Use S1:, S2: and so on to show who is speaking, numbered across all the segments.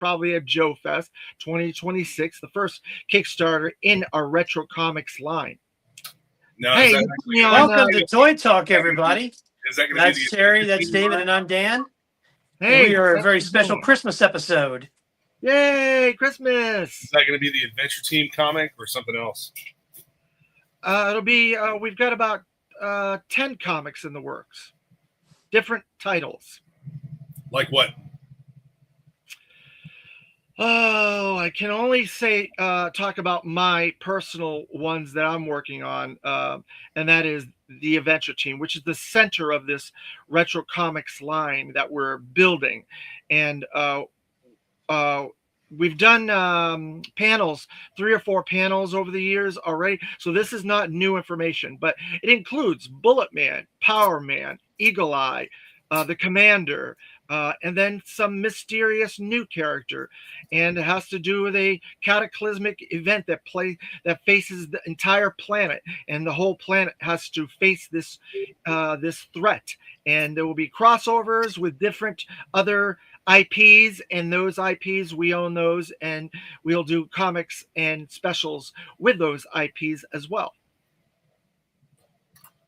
S1: probably at Joe Fest 2026, the first Kickstarter in our retro comics line.
S2: Now,
S1: Hey,
S2: is that
S1: you put me
S2: actually
S1: on.
S3: Welcome to Toy Talk, everybody.
S2: is that going to be
S3: That's
S2: the
S3: Terry,
S2: Adventure
S3: that's
S2: Team
S3: David,
S2: line?
S3: and I'm Dan. And
S1: Hey,
S3: we are a
S1: how's
S3: very
S1: it
S3: special
S1: going?
S3: Christmas episode.
S1: Yay,
S2: Is
S1: Christmas!
S2: that going to be the Adventure Team comic or something else?
S1: It'll be. We've got about 10 comics in the works, different titles.
S2: Like what?
S1: Oh, I can only say talk about my personal ones that I'm working on, and that is the Adventure Team, which is the center of this retro comics line that we're building, and uh, we've done panels, 3 or 4 panels over the years already. So this is not new information, but it includes Bullet Man, Power Man, Eagle Eye, the Commander, and then some mysterious new character, and it has to do with a cataclysmic event that faces the entire planet, and the whole planet has to face this threat. And there will be crossovers with different other IPs, and those IPs we own those, and we'll do comics and specials with those IPs as well.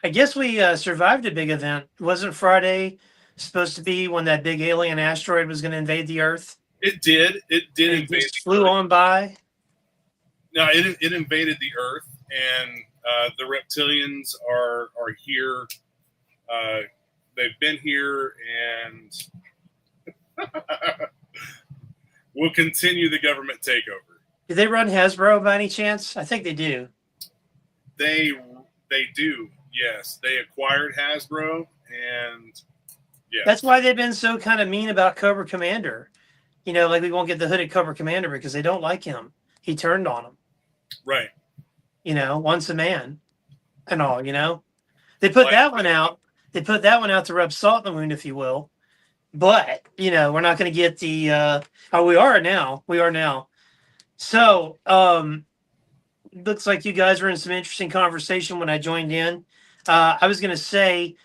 S3: I guess we survived a big event. Wasn't Friday supposed to be when that big alien asteroid was going to invade the Earth?
S2: It did. It did
S3: And it
S2: invade
S3: just
S2: the
S3: flew
S2: Earth.
S3: on by.
S2: No, it invaded the Earth, and the reptilians are here. They've been here, and will continue the government takeover.
S3: Did they run Hasbro by any chance? I think they do.
S2: They do. Yes, they acquired Hasbro, and yes.
S3: That's why they've been so kind of mean about Cobra Commander. You know, like we won't get the hooded Cobra Commander because they don't like him. He turned on them.
S2: Right.
S3: You know, once a man and all, you know. They put that one out. They put that one out to rub salt in the wound, if you will. But, you know, we're not going to get the we are now. We are now. So, looks like you guys were in some interesting conversation when I joined in. I was going to say,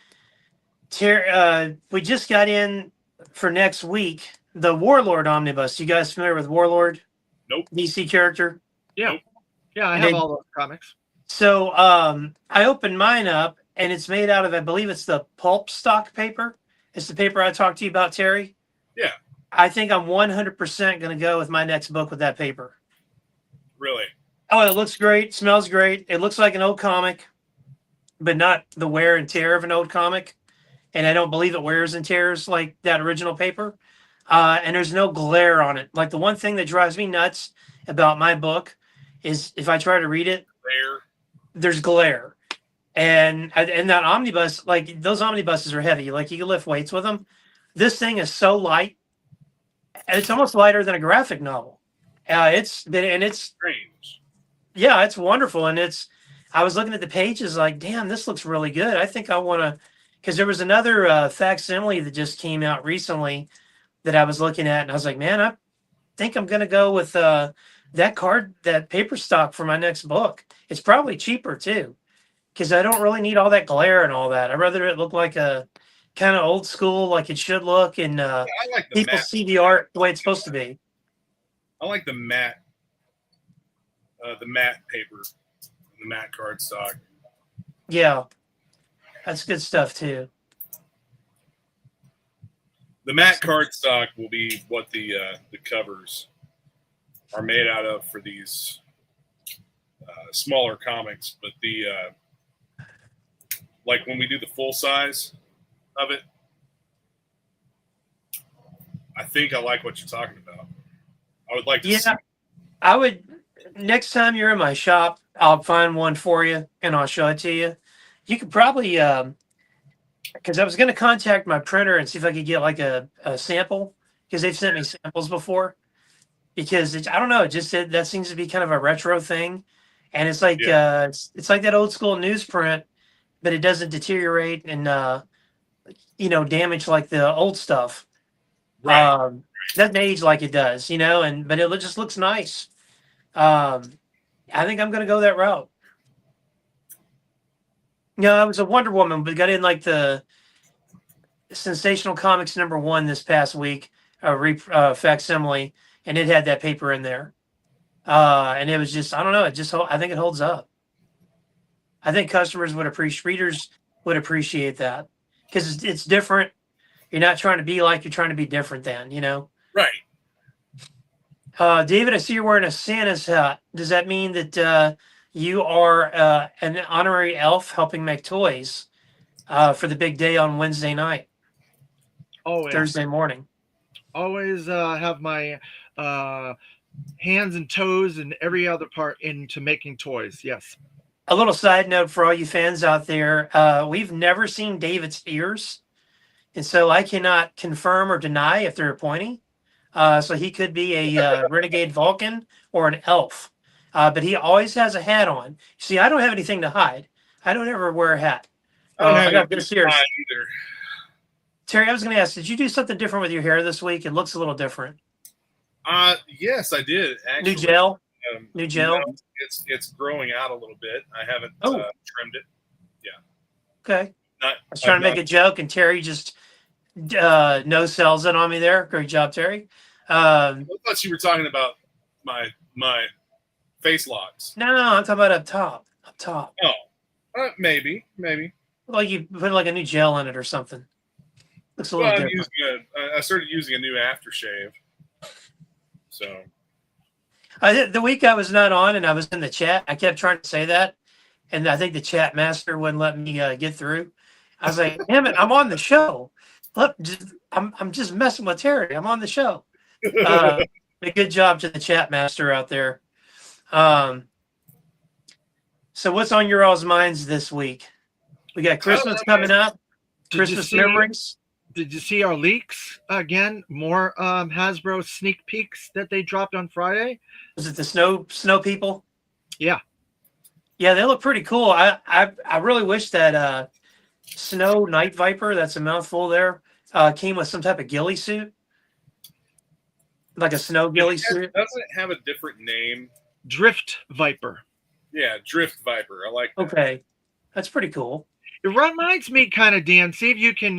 S3: we just got in for next week the Warlord Omnibus. You guys familiar with Warlord?
S2: Nope.
S3: DC character?
S1: Yeah.
S2: Nope.
S1: Yeah, I
S3: And
S1: have
S3: then-
S1: all those comics.
S3: So I opened mine up, and it's made out of, I believe it's the pulp stock paper. It's the paper I talked to you about, Terry.
S2: Yeah.
S3: I think I'm 100% going to go with my next book with that paper.
S2: Really.
S3: Oh, it looks great. Smells great. It looks like an old comic, but not the wear and tear of an old comic. And I don't believe it wears and tears like that original paper. And there's no glare on it. Like the one thing that drives me nuts about my book is if I try to read it, there's glare. And that omnibus, like those omnibuses are heavy. Like you can lift weights with them. This thing is so light. And it's almost lighter than a graphic novel. It's
S2: Strange.
S3: yeah, it's wonderful. And I was looking at the pages like, damn, this looks really good. I think I want to, because there was another facsimile that just came out recently that I was looking at. And I was like, man, I think I'm going to go with that paper stock for my next book. It's probably cheaper too, because I don't really need all that glare and all that. I'd rather it look like a kind of old school, like it should look, and
S2: I like the
S3: people
S2: matte.
S3: see the art the way it's supposed to be.
S2: I like the matte paper, the matte cardstock.
S3: Yeah, that's good stuff too.
S2: The matte cardstock will be what the covers are made out of for these smaller comics, but the like when we do the full size of it, I think I like what you're talking about. I would like to see.
S3: Yeah, I would. Next time you're in my shop, I'll find one for you and I'll show it to you. You could probably, because I was going to contact my printer and see if I could get like a sample, because they've sent me samples before. Because I don't know, it just that seems to be kind of a retro thing, and it's like it's like that old school newsprint, but it doesn't deteriorate and damage like the old stuff.
S2: Right.
S3: Doesn't age like it does, but it just looks nice. I think I'm going to go that route. I was a Wonder Woman, but got in like the Sensational Comics #1 this past week, facsimile, and it had that paper in there. And it was just, I don't know, I think it holds up. I think readers would appreciate that because it's different. You're not trying to be like, you're trying to be different than,
S2: Right.
S3: David, I see you're wearing a Santa's hat. Does that mean that you are an honorary elf helping make toys for the big day on Wednesday night, Thursday morning?
S1: Always have my hands and toes and every other part into making toys. Yes.
S3: A little side note for all you fans out there. We've never seen David's ears. And so I cannot confirm or deny if they're pointy. So he could be a renegade Vulcan or an elf. But he always has a hat on. See, I don't have anything to hide. I don't ever wear a hat. I got this here.
S2: Either.
S3: Terry, I was going to ask, did you do something different with your hair this week? It looks a little different.
S2: Yes, I did. Actually.
S3: New gel? New gel?
S2: No, it's growing out a little bit. I haven't trimmed it. Yeah.
S3: Okay. I was trying to make a joke, and Terry just no sells it on me there. Great job, Terry.
S2: I thought you were talking about my face locks.
S3: No, I'm talking about up top. Up top.
S2: Oh, maybe.
S3: Like you put like a new gel in it or something. Looks a little different.
S2: I started using a new aftershave. So
S3: the week I was not on and I was in the chat, I kept trying to say that, and I think the chat master wouldn't let me get through. I was like, "Damn it, I'm on the show. Look, I'm just messing with Terry. I'm on the show." A good job to the chat master out there. So what's on your all's minds this week? We got Christmas coming up. Christmas memories.
S1: Did you see our leaks again? More Hasbro sneak peeks that they dropped on Friday.
S3: Was it the snow people?
S1: Yeah.
S3: Yeah, they look pretty cool. I really wish that Snow Night Viper, that's a mouthful there, came with some type of ghillie suit. Like a snow ghillie suit.
S2: Doesn't it have a different name?
S1: Drift Viper.
S2: Yeah, Drift Viper. I like that.
S3: Okay. That's pretty cool.
S1: It reminds me kind of, Dan, see if you can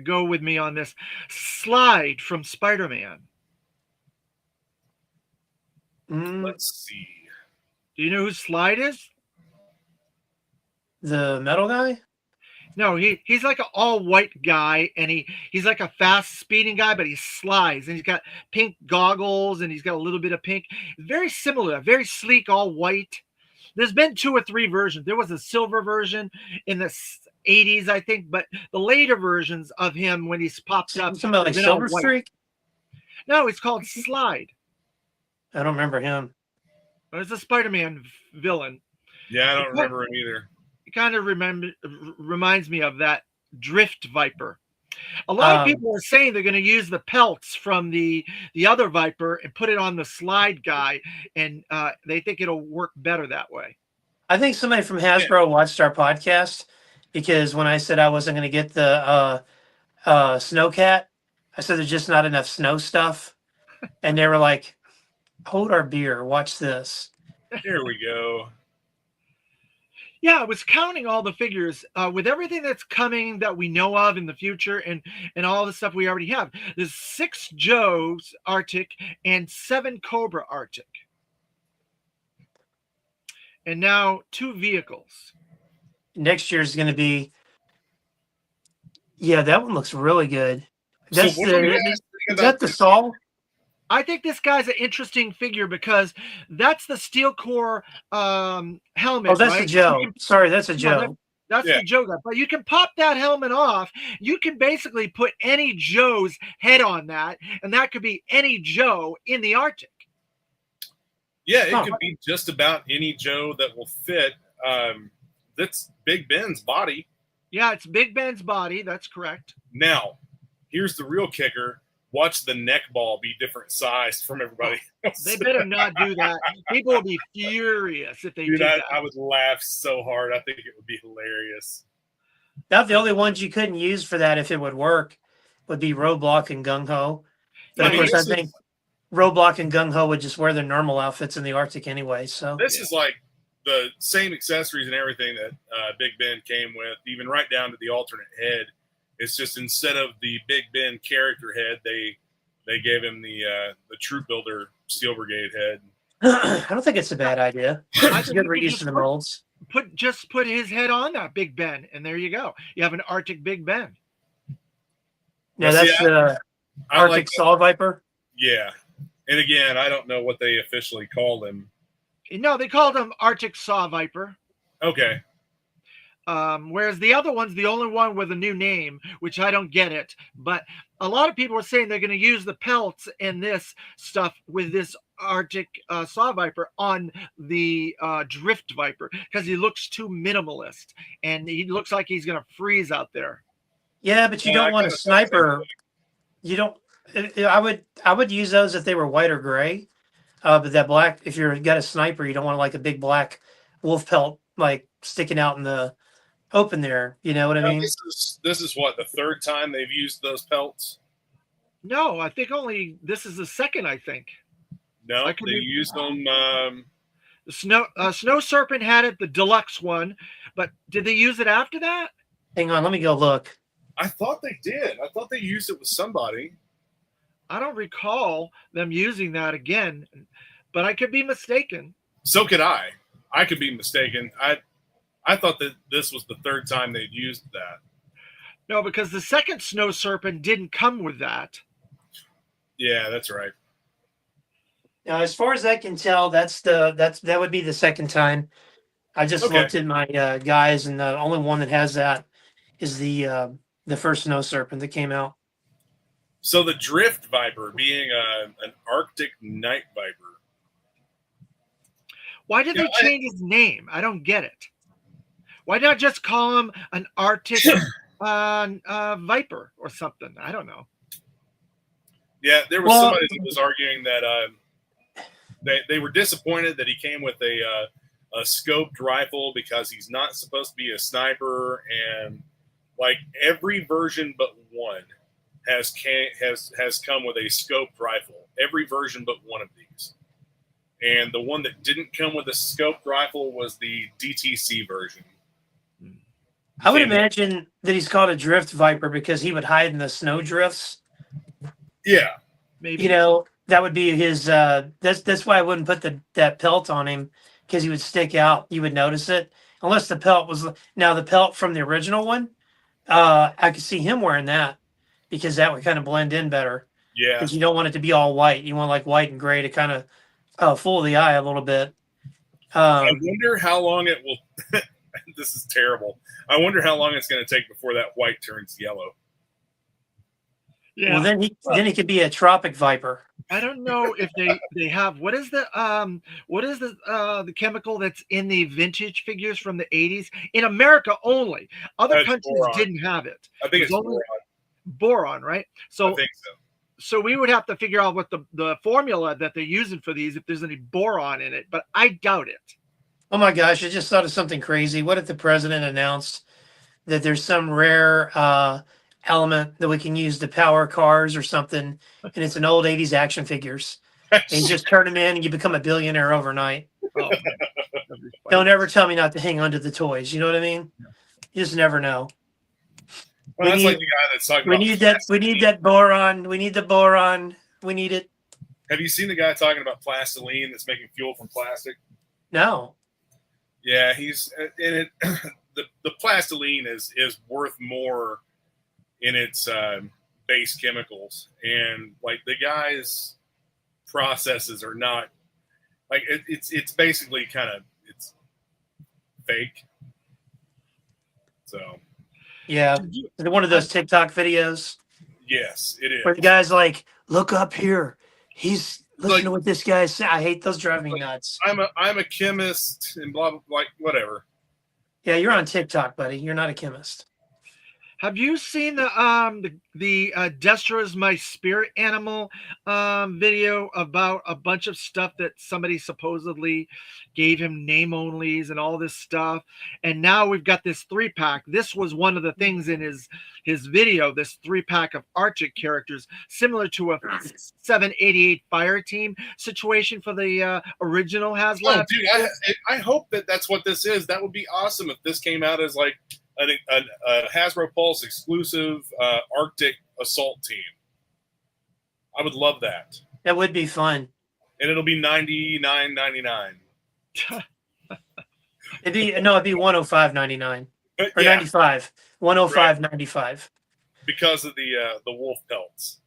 S1: go with me on this. Slide from Spider-Man.
S2: Let's see.
S1: Do you know who Slide is?
S3: The metal guy?
S1: No, he's like an all-white guy, and he's like a fast speeding guy, but he slides, and he's got pink goggles, and he's got a little bit of pink. Very similar, very sleek, all white. There's been 2 or 3 versions. There was a silver version in the 80s, I think, but the later versions of him when he's popped up.
S3: Something like Silver Streak?
S1: No, it's called Slide.
S3: I don't remember him.
S1: It's a Spider-Man villain.
S2: Yeah, I don't remember him either.
S1: It kind of reminds me of that Drift Viper. A lot of people are saying they're going to use the pelts from the other Viper and put it on the Slide guy, and they think it'll work better that way.
S3: I think somebody from Hasbro watched our podcast because when I said I wasn't going to get the Snowcat, I said there's just not enough snow stuff, and they were like, "Hold our beer, watch this."
S2: Here we go.
S1: Yeah, I was counting all the figures with everything that's coming that we know of in the future and all the stuff we already have. There's 6 Joe's Arctic and 7 Cobra Arctic. And now 2 vehicles.
S3: Next year's going to be, yeah, that one looks really good. That's is that the Saul?
S1: I think this guy's an interesting figure because that's the steel core helmet.
S3: Oh, that's a Joe. Sorry, that's a Joe.
S1: That's the Joe guy. But you can pop that helmet off. You can basically put any Joe's head on that, and that could be any Joe in the Arctic.
S2: Yeah, it could be just about any Joe that will fit. That's Big Ben's body.
S1: Yeah, it's Big Ben's body. That's correct.
S2: Now, here's the real kicker. Watch the neck ball be different sized from everybody else.
S1: They better not do that. People will be furious if they do that.
S2: I would laugh so hard. I think it would be hilarious.
S3: Not the only ones you couldn't use for that if it would work would be Roadblock and Gung Ho. But of course, I think Roadblock and Gung Ho would just wear their normal outfits in the Arctic anyway. So
S2: this is like the same accessories and everything that Big Ben came with, even right down to the alternate head. It's just instead of the Big Ben character head, they They gave him the Troop Builder Steel Brigade head.
S3: I don't think it's a bad idea.
S1: I
S3: It's a
S1: think
S3: good
S1: you
S3: reuse
S1: just
S3: of the molds.
S1: put his head on that Big Ben, and there you go. You have an Arctic Big Ben.
S3: Yeah,
S2: See,
S3: that's the
S2: I
S3: Arctic
S2: like
S3: Saw Viper.
S2: Yeah, and again, I don't know what they officially called him.
S1: No, they called him Arctic Saw Viper.
S2: Okay,
S1: Whereas the other one's the only one with a new name, which I don't get it. But a lot of people are saying they're going to use the pelts and this stuff with this Arctic Saw Viper on the Drift Viper because he looks too minimalist and he looks like he's going to freeze out there.
S3: Yeah, but you
S2: Yeah, I
S3: don't want a
S2: kinda thought the same
S3: sniper. You don't. I would use those if they were white or gray. But that black, if you're got a sniper, you don't want like a big black wolf pelt like sticking out in the open there. You know what I
S2: Now,
S3: mean?
S2: this is what, the third time they've used those pelts.
S1: No, I think only this is the second. I think
S2: No,
S1: I could
S2: they
S1: be-
S2: used them.
S1: the Snow Serpent had it, the deluxe one, but did they use it after that?
S3: Hang on, let me go look.
S2: I thought they did. I thought they used it with somebody.
S1: I don't recall them using that again, but I could be mistaken.
S2: So could I. I could be mistaken. I thought that this was the third time they'd used that.
S1: No, because the second Snow Serpent didn't come with that.
S2: Yeah, that's right.
S3: Now, as far as I can tell, that would be the second time. I just
S2: Okay.
S3: looked at my guys, and the only one that has that is the first Snow Serpent that came out.
S2: So the Drift Viper being an Arctic Night Viper.
S1: Why did they change his name? I don't get it. Why not just call him an Arctic Viper or something? I don't know.
S2: Yeah, there was
S3: Well-
S2: somebody that was arguing that they were disappointed that he came with a scoped rifle because he's not supposed to be a sniper, and like every version but one has come with a scoped rifle. Every version but one of these, and the one that didn't come with a scoped rifle was the DTC version.
S3: I would
S2: Came with-
S3: imagine that he's called a Drift Viper because he would hide in the snow drifts.
S2: Yeah,
S1: Maybe
S3: You know, that would be his. That's why I wouldn't put that pelt on him because he would stick out. You would notice it unless the pelt was now the pelt from the original one. I could see him wearing that because that would kind of blend in better.
S2: yeah.
S3: Because you don't want it to be all white. You want like white and gray to kind of fool the eye a little bit.
S2: I wonder how long it will. This is terrible. I wonder how long it's going to take before that white turns yellow.
S1: yeah.
S3: Well, then he could be a tropic viper.
S1: I don't know if they have what is the chemical that's in the vintage figures from the 80s in America only. Other
S2: That's
S1: countries
S2: boron.
S1: didn't have it.
S2: I think
S1: It's
S2: it's
S1: only
S2: boron.
S1: boron, right?
S2: I
S1: So
S2: think so.
S1: so we would have to figure out what the formula that they're using for these if there's any boron in it, but I doubt it.
S3: Oh my gosh! I just thought of something crazy. What if the president announced that there's some rare element that we can use to power cars or something, and it's an old '80s action figures, and you just turn them in and you become a billionaire overnight?
S1: Oh, that'd be funny.
S3: Don't ever tell me not to hang on to the toys. You know what I mean? You just never know.
S2: Well, that's
S3: we
S2: like
S3: need-
S2: the guy that's talking
S3: We
S2: about.
S3: need that. We need that boron. We need the boron. We need it.
S2: Have you seen the guy talking about plastiline that's making fuel from plastic?
S3: No.
S2: Yeah, he's in it. The plastiline is worth more in its base chemicals, and like the guy's processes are not like it's basically kind of it's fake. So
S3: Yeah. One of those TikTok videos
S2: yes, it is.
S3: where the guy's like, "Look up here. He's listen
S2: Like-
S3: to what this guy's saying." I hate those. Drive me nuts.
S2: I'm a chemist and blah blah, like whatever.
S3: Yeah, you're on TikTok, buddy. You're not a chemist.
S1: Have you seen the Destra is my spirit animal video about a bunch of stuff that somebody supposedly gave him name onlys and all this stuff, and now we've got this 3-pack. This was one of the things in his video, this 3-pack of Arctic characters, similar to a 788 Fire Team situation for the original
S2: Oh,
S1: HasLab.
S2: dude, I hope that that's what this is. That would be awesome if this came out as like a Hasbro Pulse exclusive Arctic assault team. I would love that.
S3: That would be fun.
S2: And it'll be $99.99.
S3: It'd be 105.99 or
S2: Yeah,
S3: 95. 105.95.
S2: because of the wolf pelts.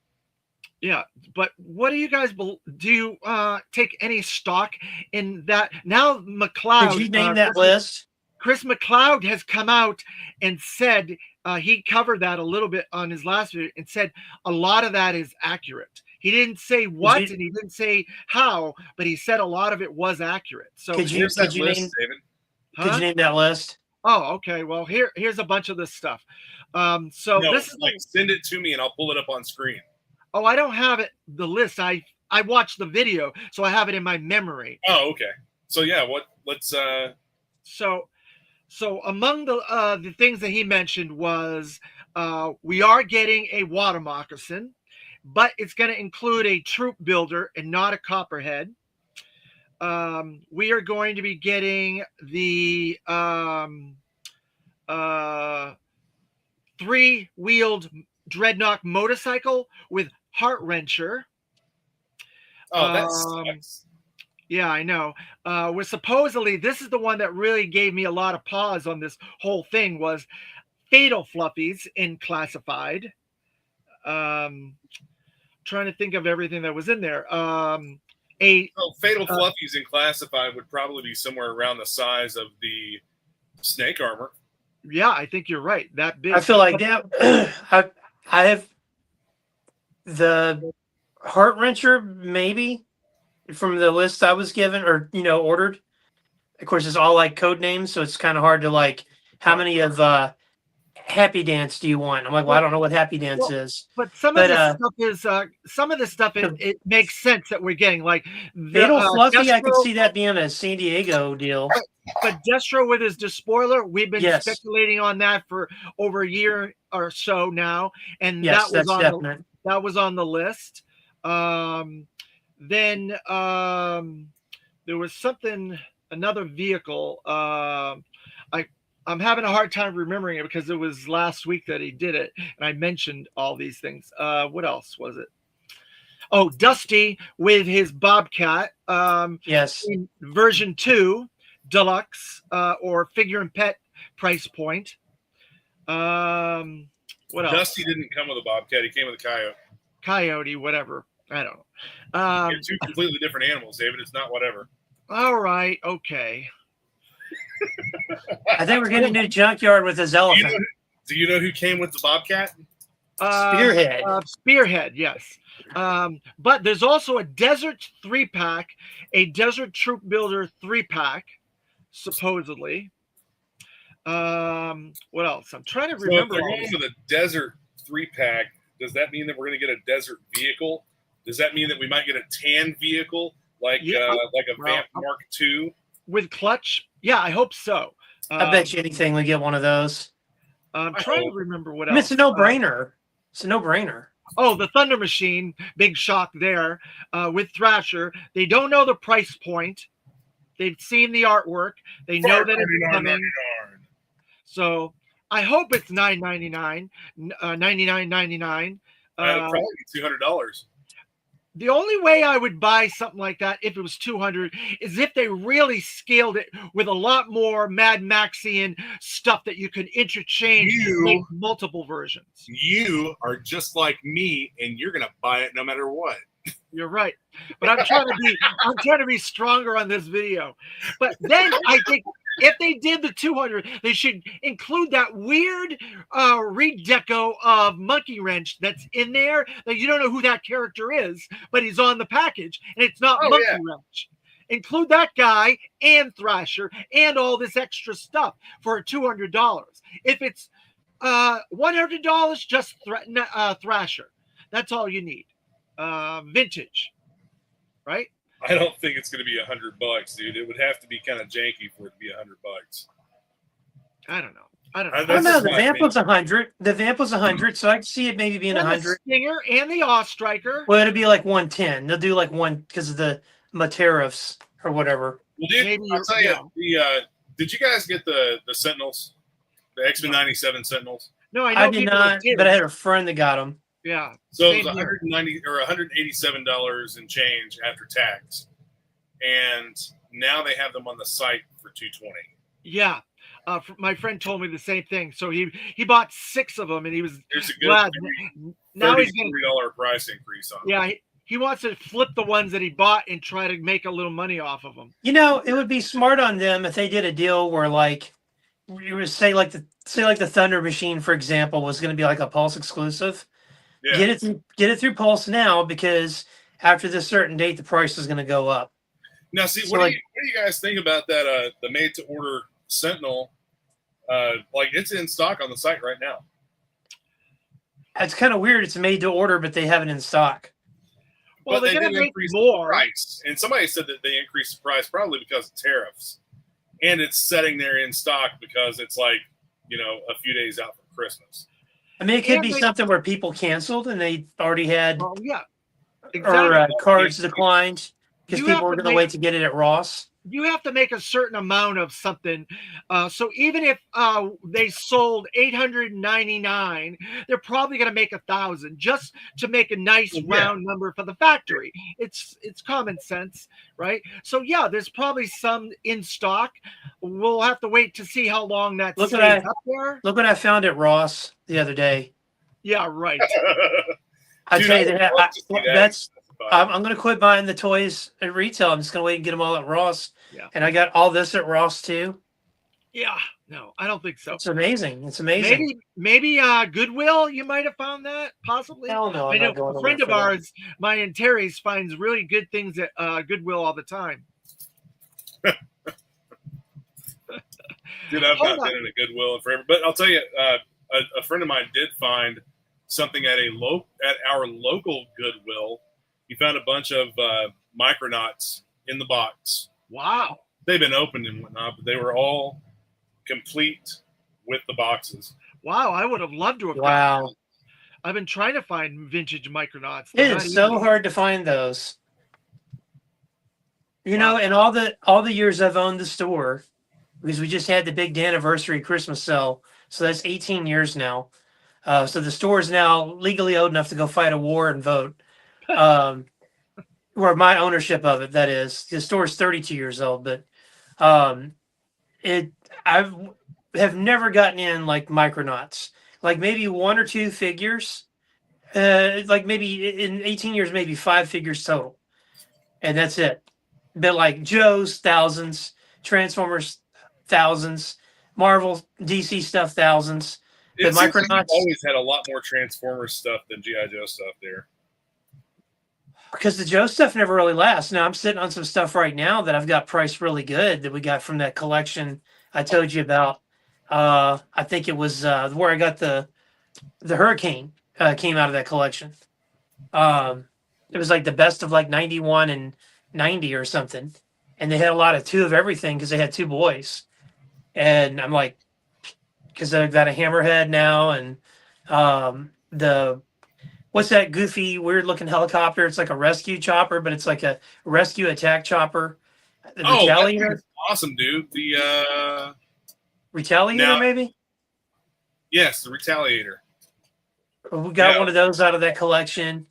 S1: Yeah, but what do you guys do? You take any stock in that? Now, McLeod.
S3: Did you name that list?
S1: Chris McLeod has come out and said he covered that a little bit on his last video and said a lot of that is accurate. He didn't say what and he didn't say how, but he said a lot of it was accurate. So
S3: could you
S2: list,
S3: name
S2: David?
S3: Could you name that list?
S1: Oh, okay. Well, here's a bunch of this stuff. So
S2: No,
S1: this is
S2: send it to me and I'll pull it up on screen.
S1: Oh, I don't have it. The list. I watched the video, so I have it in my memory.
S2: Oh, okay. So yeah, let's.
S1: So among the things that he mentioned was we are getting a water moccasin, but it's going to include a troop builder and not a copperhead. We are going to be getting the three-wheeled dreadnought motorcycle with heart wrencher.
S2: Oh, that sucks.
S1: Yeah, I know. We're supposedly, this is the one that really gave me a lot of pause on this whole thing, was Fatal Fluffies in Classified. Trying to think of everything that was in there.
S2: Fatal Fluffies in Classified would probably be somewhere around the size of the snake armor.
S1: Yeah, I think you're right. That big.
S3: I feel like that. I have the heart wrencher maybe from the list I was given or ordered. Of course, it's all like code names, so it's kind of hard to like how many of Happy Dance do you want? I'm like, well, I don't know what Happy Dance is.
S1: But some of this stuff it makes sense that we're getting like
S3: Fatal Fluffy. Destro, I could see that being a San Diego deal.
S1: But Destro with his despoiler, we've been speculating on that for over a year or so now, and that was on the list. Then there was another vehicle. I'm having a hard time remembering it because it was last week that he did it, and I mentioned all these things. What else was it? Oh, Dusty with his Bobcat.
S3: Yes.
S1: In version 2, deluxe or figure and pet price point. What else?
S2: Dusty didn't come with a Bobcat. He came with a coyote.
S1: Coyote, whatever. I don't know.
S2: They're two completely different animals, David. It's not whatever.
S1: All right. Okay.
S3: I think we're getting a new junkyard with his elephant.
S2: Do you know who came with the Bobcat?
S3: Spearhead.
S1: Spearhead, yes. But there's also a Desert 3-pack, a Desert Troop Builder 3-pack, supposedly. What else? I'm trying to remember.
S2: So if they're going with a Desert 3-pack, does that mean that we're going to get a Desert vehicle? Does that mean that we might get a tan vehicle like a Vamp Mark II?
S1: With clutch? Yeah, I hope so.
S3: I bet you anything we get one of those.
S1: I'm trying to remember what else.
S3: It's a no-brainer. It's a no-brainer.
S1: Oh, the Thunder Machine. Big shock there with Thrasher. They don't know the price point. They've seen the artwork. They know that it's coming. So I hope it's $9.99, $99.99.
S2: Probably $200.
S1: The only way I would buy something like that if it was $200 is if they really scaled it with a lot more Mad Maxian stuff that you could interchange make multiple versions.
S2: You are just like me, and you're going to buy it no matter what.
S1: You're right. But I'm trying to be stronger on this video. But then I think if they did the 200, they should include that weird redeco of Monkey Wrench that's in there that you don't know who that character is, but he's on the package and it's not Monkey Wrench. Include that guy and Thrasher and all this extra stuff for $200. If it's $100, just Thrasher. That's all you need. Vintage, right?
S2: I don't think it's going to be $100, dude. It would have to be kind of janky for it to be $100.
S1: I don't know.
S3: I don't know. The Vamp was 100. The Vamp was 100, so I can see it maybe being 100.
S1: The Stinger and the Awe Striker.
S3: Well, it'll be like 110. They'll do like one because of the tariffs or whatever.
S2: Well, dude, I'll tell you. Did you guys get the Sentinels, the X-Men '97 Sentinels?
S1: No,
S3: I did not, but I had a friend that got them.
S1: Yeah,
S2: So it was
S1: same here.
S2: 190 or $187 and change after tax, and now they have them on the site for 220.
S1: Yeah. My friend told me the same thing. So he bought 6 of them, and he was
S2: There's a good
S1: glad. Now he's gonna,
S2: $33 price increase on them.
S1: yeah, he wants to flip the ones that he bought and try to make a little money off of them.
S3: You know, it would be smart on them if they did a deal where, like, you would say like the Thunder Machine, for example, was going to be like a Pulse exclusive.
S2: Yeah.
S3: Get it through Pulse now, because after this certain date, the price is going to go up.
S2: Now, see,
S3: So,
S2: what
S3: like,
S2: do you guys think about that? The made to order Sentinel, like it's in stock on the site right now.
S3: it's kind of weird. It's made to order, but they have it in stock.
S1: Well,
S2: But they
S1: they're
S2: did
S1: gonna make
S2: increase
S1: more.
S2: the price, and somebody said that they increased the price probably because of tariffs, and it's sitting there in stock because it's like, a few days out from Christmas.
S3: I mean, it could
S1: And
S3: be something where people canceled and they already had,
S1: well, yeah,
S3: or
S1: exactly.
S3: cards declined because
S1: You
S3: people
S1: have
S3: were
S1: to
S3: going to wait to get it at Ross.
S1: You have to make a certain amount of something. So even if they sold 899, they're probably going to make 1,000 just to make a nice round number for the factory. It's common sense, right? So yeah, there's probably some in stock. We'll have to wait to see how long that
S3: Look
S1: stays
S3: what
S1: up there.
S3: Look what I found at Ross the other day.
S1: Yeah, right.
S3: I tell you
S2: would
S3: that,
S2: love to see that.
S3: that's I'm going to quit buying the toys at retail. I'm just going to wait and get them all at Ross.
S1: Yeah.
S3: And I got all this at Ross too.
S1: Yeah, no, I don't think so.
S3: It's amazing. It's amazing.
S1: Maybe Goodwill. You might have found that possibly.
S3: Hell no,
S1: I
S3: I'm
S1: know
S3: not going
S1: a friend
S3: nowhere
S1: of
S3: for that.
S1: ours, mine and Terry's, finds really good things at Goodwill all the time.
S2: Dude, I've not been in a Goodwill in forever, but I'll tell you, a friend of mine did find something at our local Goodwill. He found a bunch of Micronauts in the box.
S1: Wow.
S2: They've been opened and whatnot, but they were all complete with the boxes.
S1: Wow, I would have loved to have.
S3: Wow.
S1: I've been trying to find vintage Micronauts.
S3: It is so hard to find those. You know, in all the years I've owned the store, because we just had the big anniversary Christmas sale, so that's 18 years now. So the store is now legally old enough to go fight a war and vote. Or my ownership of it, that is. The store is 32 years old, but I have never gotten in like Micronauts. Like maybe 1 or 2 figures. Like maybe in 18 years, maybe 5 figures total. And that's it. But like Joe's, thousands. Transformers, thousands. Marvel, DC stuff, thousands. But Micronauts
S2: always had a lot more Transformers stuff than G.I. Joe stuff there.
S3: Because the Joe stuff never really lasts. Now I'm sitting on some stuff right now that I've got priced really good that we got from that collection I told you about. I think it was where I got the Hurricane came out of that collection. It was like the best of like 91 and 90 or something. And they had a lot of 2 of everything because they had 2 boys. And I'm like, because they've got a Hammerhead now and what's that goofy, weird looking helicopter? It's like a rescue chopper, but it's like a rescue attack chopper. The Retaliator?
S2: That's awesome, dude. The
S3: Retaliator, maybe?
S2: Yes, the Retaliator.
S3: We got one of those out of that collection.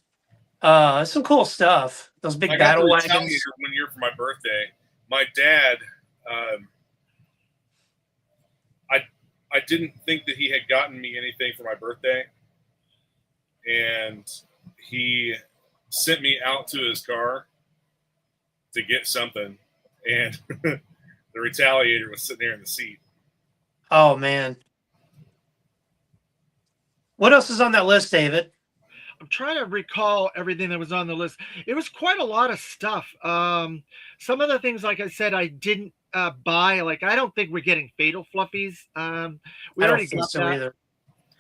S3: Some cool stuff. Those big battle wagons.
S2: Retaliator one year for my birthday. My dad, I didn't think that he had gotten me anything for my birthday. And he sent me out to his car to get something. And the Retaliator was sitting there in the seat.
S3: Oh, man. What else is on that list, David?
S1: I'm trying to recall everything that was on the list. It was quite a lot of stuff. Some of the things, like I said, I didn't buy. Like, I don't think we're getting Fatal Fluffies. We
S3: I
S1: already
S3: don't think
S1: got
S3: so
S1: that.
S3: either.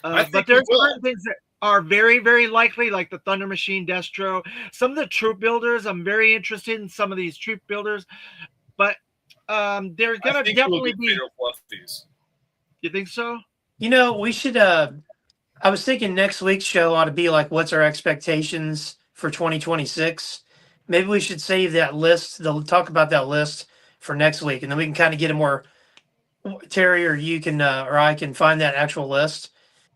S1: But there's certain things that are very, very likely, like the Thunder Machine Destro. Some of the troop builders, I'm very interested in some of these troop builders. But they're going to definitely be.
S2: Fatal Fluffies.
S1: You think so?
S3: You know, we should. I was thinking next week's show ought to be like, what's our expectations for 2026? Maybe we should save that list. They'll talk about that list for next week, and then we can kind of get a more. Terry or you can or I can find that actual list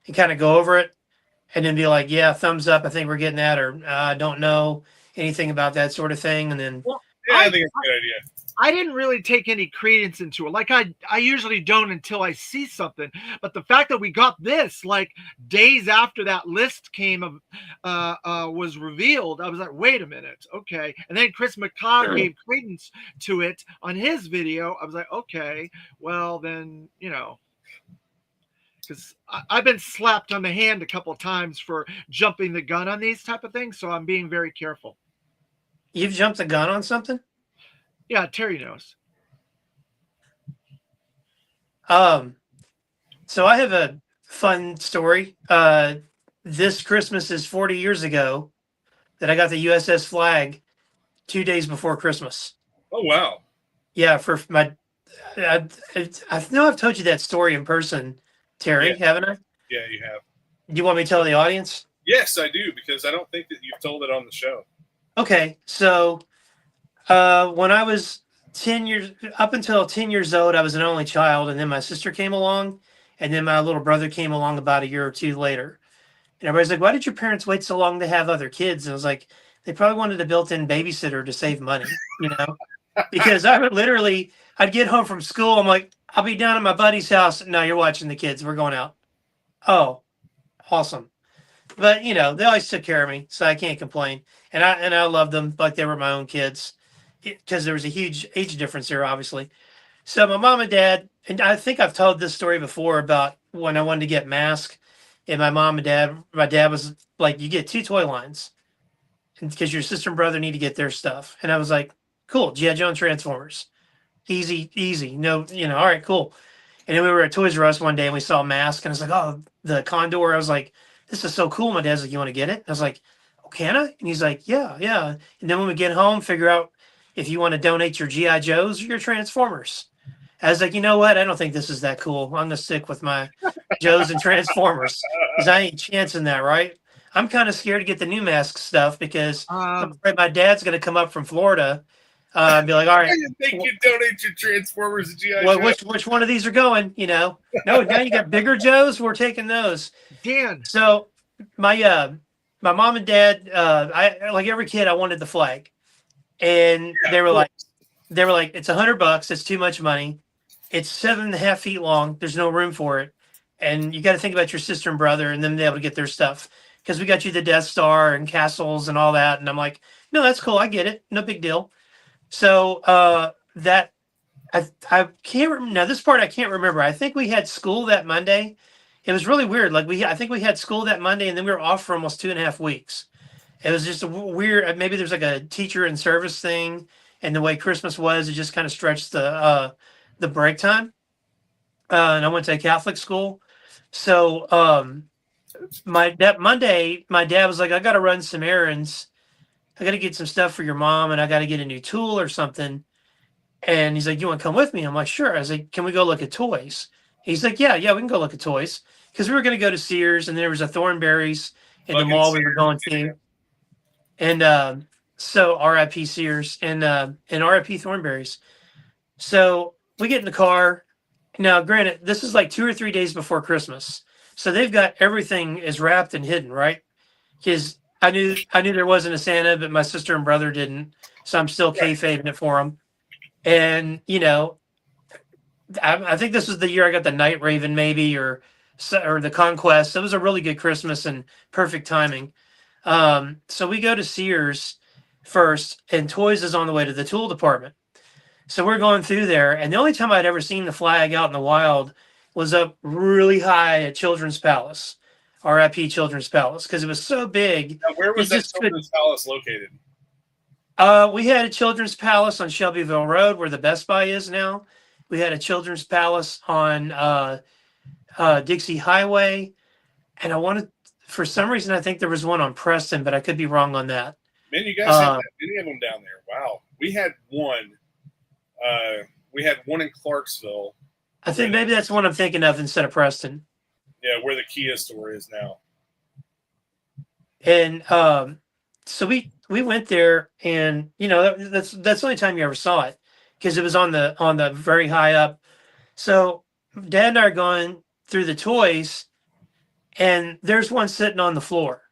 S3: and kind of go over it and then be like, yeah, thumbs up, I think we're getting that, or I don't know anything about that sort of thing. And then,
S1: Well,
S2: Yeah, I
S1: I
S2: think it's a good idea.
S1: I didn't really take any credence into it. Like I usually don't until I see something. But the fact that we got this like days after that list came of was revealed, I was like, wait a minute, okay. And then Chris McCaw gave credence to it on his video. I was like, okay, well then because I've been slapped on the hand a couple of times for jumping the gun on these type of things, so I'm being very careful.
S3: you've jumped the gun on something.
S1: Yeah, Terry knows.
S3: So I have a fun story. This Christmas is 40 years ago that I got the USS Flag 2 days before Christmas.
S2: Oh wow.
S3: Yeah, for my, I know I've told you that story in person, Terry,
S2: Yeah.
S3: haven't I?
S2: Yeah, you have.
S3: Do you want me to tell the audience?
S2: Yes, I do, because I don't think that you've told it on the show.
S3: Okay, so when I was 10 years, up until 10 years old, I was an only child, and then my sister came along, and then my little brother came along about a year or two later. And everybody's like, why did your parents wait so long to have other kids? And I was like, they probably wanted a built-in babysitter to save money, because I would literally, I'd get home from school. I'm like, I'll be down at my buddy's house. No, you're watching the kids. We're going out. Oh, awesome. But they always took care of me, so I can't complain. And I loved them like they were my own kids, because there was a huge age difference here, obviously. So my mom and dad, and I think I've told this story before about when I wanted to get masks, and my dad was like, you get two toy lines, because your sister and brother need to get their stuff. And I was like, cool, G.I. Joe and Transformers. Easy, easy. No, all right, cool. And then we were at Toys R Us one day and we saw a mask, and I was like, oh, the Condor. I was like, this is so cool. My dad's like, you want to get it? I was like, oh, can I? And he's like, yeah, yeah. And then when we get home, figure out if you want to donate your G.I. Joes or your Transformers. I was like, you know what? I don't think this is that cool. I'm going to stick with my Joes and Transformers, because I ain't chancing that, right? I'm kind of scared to get the new mask stuff, because I'm afraid my dad's going to come up from Florida and be like, all right.
S2: I didn't think you'd donate your Transformers to G.I. Joe.
S3: Which one of these are going? No, now you got bigger Joes. We're taking those.
S1: Dan.
S3: So my mom and dad, I like every kid, I wanted the flag, and they were like, it's $100. It's too much money. It's 7.5 feet long. There's no room for it, and you got to think about your sister and brother, and them be able to get their stuff, because we got you the Death Star and castles and all that. And I'm like, no, that's cool. I get it. No big deal. So that I can't remember. Now this part I can't remember. I think we had school that Monday. It was really weird. Like I think we had school that Monday, and then we were off for almost 2.5 weeks. It was just a weird. Maybe there's like a teacher in service thing, and the way Christmas was, it just kind of stretched the break time. And I went to a Catholic school, so that Monday, my dad was like, I got to run some errands. I got to get some stuff for your mom, and I got to get a new tool or something. And he's like, you want to come with me? I'm like, sure. I was like, can we go look at toys? He's like, yeah, we can go look at toys. Because we were going to go to Sears, and there was a Thornberry's in the mall we were going to. And so RIP Sears and RIP Thornberry's. So we get in the car. Now, granted, this is like 2 or 3 days before Christmas. So they've got everything is wrapped and hidden, right? Because I knew there wasn't a Santa, but my sister and brother didn't. So I'm still kayfabing it for them. And, I think this was the year I got the Night Raven, maybe, or the Conquest. It was a really good Christmas and perfect timing. So we go to Sears first, and Toys is on the way to the tool department. So we're going through there, and the only time I'd ever seen the flag out in the wild was up really high at Children's Palace, RIP Children's Palace, because it was so big.
S2: Now, where was that Children's Palace located?
S3: We had a Children's Palace on Shelbyville Road, where the Best Buy is now. We had a Children's Palace on Dixie Highway, and for some reason, I think there was one on Preston, but I could be wrong on that.
S2: Man, you guys have that many of them down there. Wow. We had one. We had one in Clarksville.
S3: I think maybe that's one I'm thinking of instead of Preston.
S2: Yeah, where the Kia store is now.
S3: And so we went there, and that's the only time you ever saw it, because it was on the very high up. So Dad and I are going through the toys, and there's one sitting on the floor.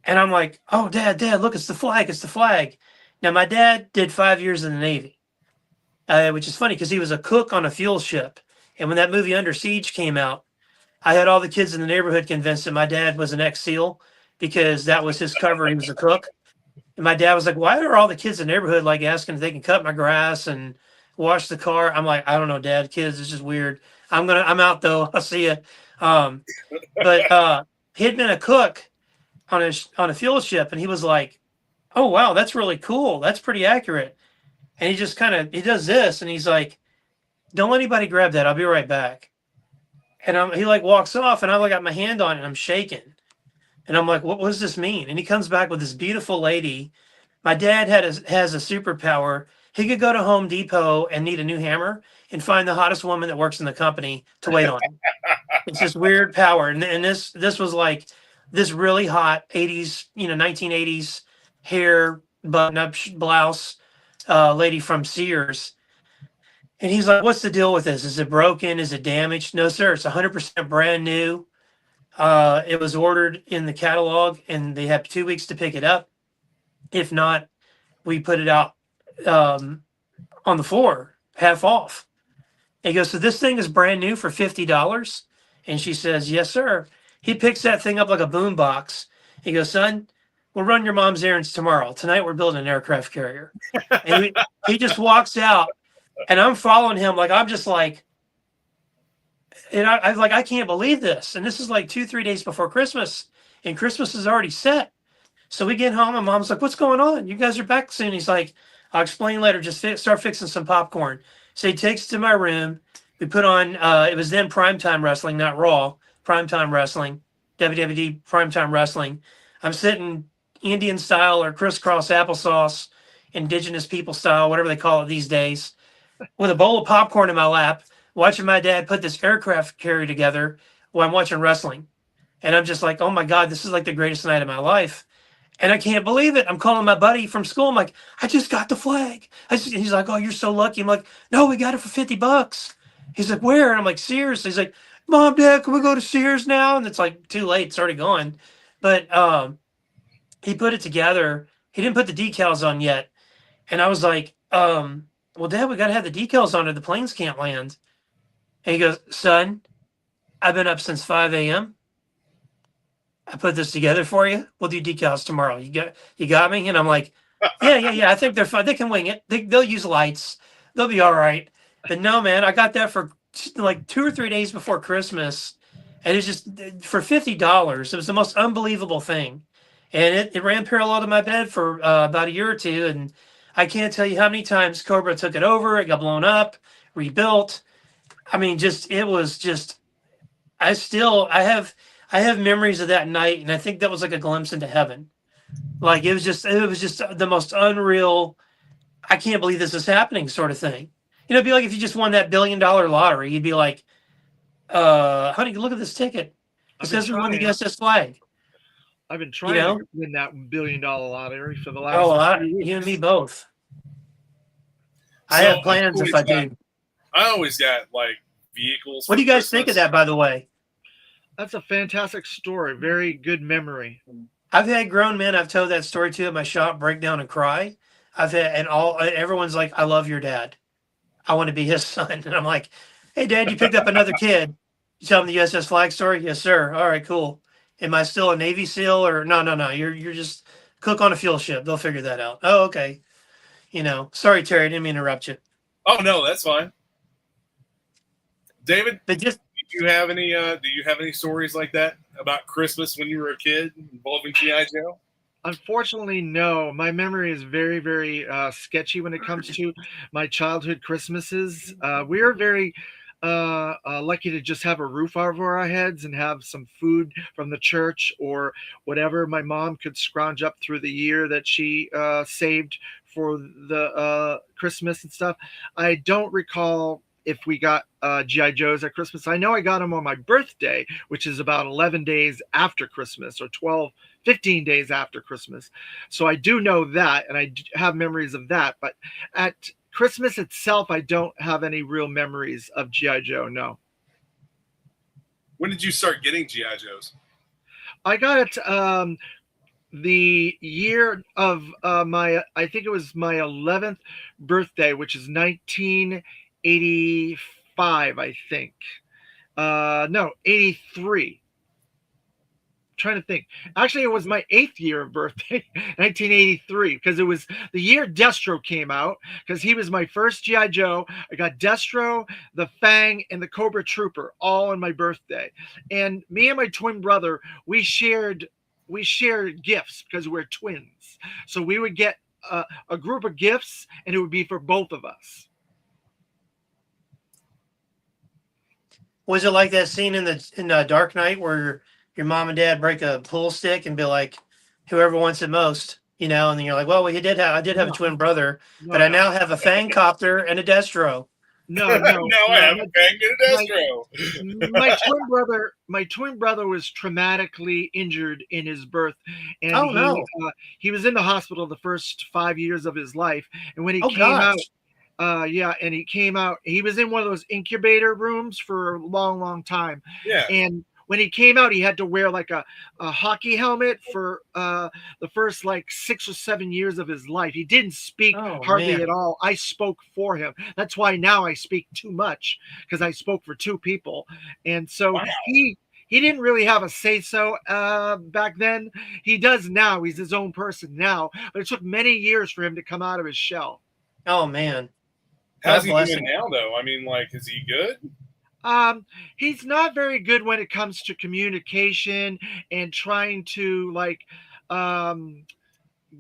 S3: And I'm like, oh, Dad, look, it's the flag. It's the flag. Now, my dad did 5 years in the Navy, which is funny because he was a cook on a fuel ship. And when that movie Under Siege came out, I had all the kids in the neighborhood convinced that my dad was an ex-SEAL because that was his cover. He was a cook. And my dad was like, why are all the kids in the neighborhood like asking if they can cut my grass and wash the car? I'm like, I don't know, Dad, kids, it's just weird. I'm out though. I'll see you. But he had been a cook on a fuel ship, and he was like, oh wow, that's really cool. That's pretty accurate. And he just he does this, and he's like, don't let anybody grab that. I'll be right back. And he like walks off, and I got my hand on it, and I'm shaking. And I'm like, what does this mean? And he comes back with this beautiful lady. My dad has a superpower. He could go to Home Depot and need a new hammer and find the hottest woman that works in the company to wait on him. It's this weird power. And this was like this really hot 80s, 1980s hair button-up blouse lady from Sears. And he's like, what's the deal with this? Is it broken? Is it damaged? No, sir. It's 100% brand new. It was ordered in the catalog, and they have 2 weeks to pick it up. If not, we put it out on the floor, half off. And he goes, so this thing is brand new for $50? And she says, yes, sir. He picks that thing up like a boom box. He goes, son, we'll run your mom's errands tomorrow. Tonight we're building an aircraft carrier. And he just walks out, and I'm following him. Like, I'm just like, and I was like, I can't believe this. And this is like 2-3 days before Christmas, and Christmas is already set. So we get home, and Mom's like, what's going on? You guys are back soon. He's like, I'll explain later. Just start fixing some popcorn. So he takes it to my room. We put on, it was then Primetime Wrestling, not Raw, Primetime Wrestling, WWD Primetime Wrestling. I'm sitting Indian style or crisscross applesauce, indigenous people style, whatever they call it these days, with a bowl of popcorn in my lap, watching my dad put this aircraft carrier together while I'm watching wrestling. And I'm just like, oh my God, this is like the greatest night of my life. And I can't believe it. I'm calling my buddy from school. I'm like, I just got the flag. He's like, oh, you're so lucky. I'm like, no, we got it for $50. He's like, where? And I'm like, Sears. He's like, Mom, Dad, can we go to Sears now? And it's like too late. It's already gone. But he put it together. He didn't put the decals on yet. And I was like, well, Dad, we got to have the decals on or the planes can't land. And he goes, son, I've been up since 5 a.m. I put this together for you. We'll do decals tomorrow. You got me? And I'm like, yeah. I think they're fine. They can wing it. They'll use lights. They'll be all right. But no, man, I got that for like 2 or 3 days before Christmas. And it's just for $50. It was the most unbelievable thing. And it ran parallel to my bed for about a year or two. And I can't tell you how many times Cobra took it over. It got blown up, rebuilt. I mean, I have memories of that night, and I think that was like a glimpse into heaven. Like it was just the most unreal, I can't believe this is happening sort of thing. It'd be like if you just won that $1 billion lottery, you'd be like, honey, look at this ticket. It says we won the USS Flag.
S1: I've been trying to win that $1 billion lottery for the last.
S3: Oh, you and me both. So I have plans if I do.
S2: I always got like vehicles.
S3: What do you guys think of that, by the way?
S1: That's a fantastic story. Very good memory.
S3: I've had grown men I've told that story to at my shop break down and cry. Everyone's like, I love your dad. I want to be his son. And I'm like, hey, Dad, you picked up another kid. You tell him the USS Flag story? Yes, sir. All right, cool. Am I still a Navy SEAL or no? You're just cook on a fuel ship. They'll figure that out. Oh, okay. Sorry, Terry, I didn't mean to interrupt you.
S2: Oh no, that's fine. David,
S3: but just
S2: do you have any stories like that about Christmas when you were a kid involving G.I. Joe?
S1: Unfortunately, no. My memory is very, very sketchy when it comes to my childhood Christmases. We are very lucky to just have a roof over our heads and have some food from the church or whatever my mom could scrounge up through the year that she saved for the Christmas and stuff. I don't recall if we got G.I. Joes at Christmas. I know I got them on my birthday, which is about 11 days after Christmas or 15 days after Christmas. So I do know that, and I have memories of that. But at Christmas itself, I don't have any real memories of G.I. Joe, no.
S2: When did you start getting GI Joes?
S1: I got it the year of I think it was my 11th birthday, which is 1985, I think. No, 83. Trying to think. Actually, it was my 8th year of birthday, 1983, because it was the year Destro came out, because he was my first GI Joe. I got Destro, the Fang, and the Cobra Trooper all on my birthday. And me and my twin brother, we shared gifts because we're twins. So we would get a group of gifts, and it would be for both of us.
S3: Was it like that scene in the Dark Knight where your mom and dad break a pool stick and be like, whoever wants it most, and then you're like, well, I did have a
S1: No,
S3: twin brother,
S1: no,
S3: but I
S1: no,
S3: now have a Fang copter and a Destro.
S1: no, no.
S2: Now I have a Fang and a
S1: My,
S2: Destro.
S1: my twin brother was traumatically injured in his birth, and
S3: Oh no!
S1: he was in the hospital the first 5 years of his life. And when he
S3: Oh
S1: came out,
S3: gosh!
S1: yeah, and he came out, he was in one of those incubator rooms for a long, long time.
S2: Yeah.
S1: And when he came out, he had to wear like a hockey helmet for the first like 6 or 7 years of his life. He didn't speak
S3: Oh
S1: hardly
S3: man!
S1: at all. I spoke for him. That's why now I speak too much, because I spoke for two people. And so
S2: Wow.
S1: he didn't really have a say so back then. He does now. He's his own person now. But it took many years for him to come out of his shell.
S3: Oh man!
S2: How's
S3: God
S2: he
S3: bless
S2: doing
S3: him.
S2: now, though? I mean, like, is he good?
S1: He's not very good when it comes to communication and trying to um,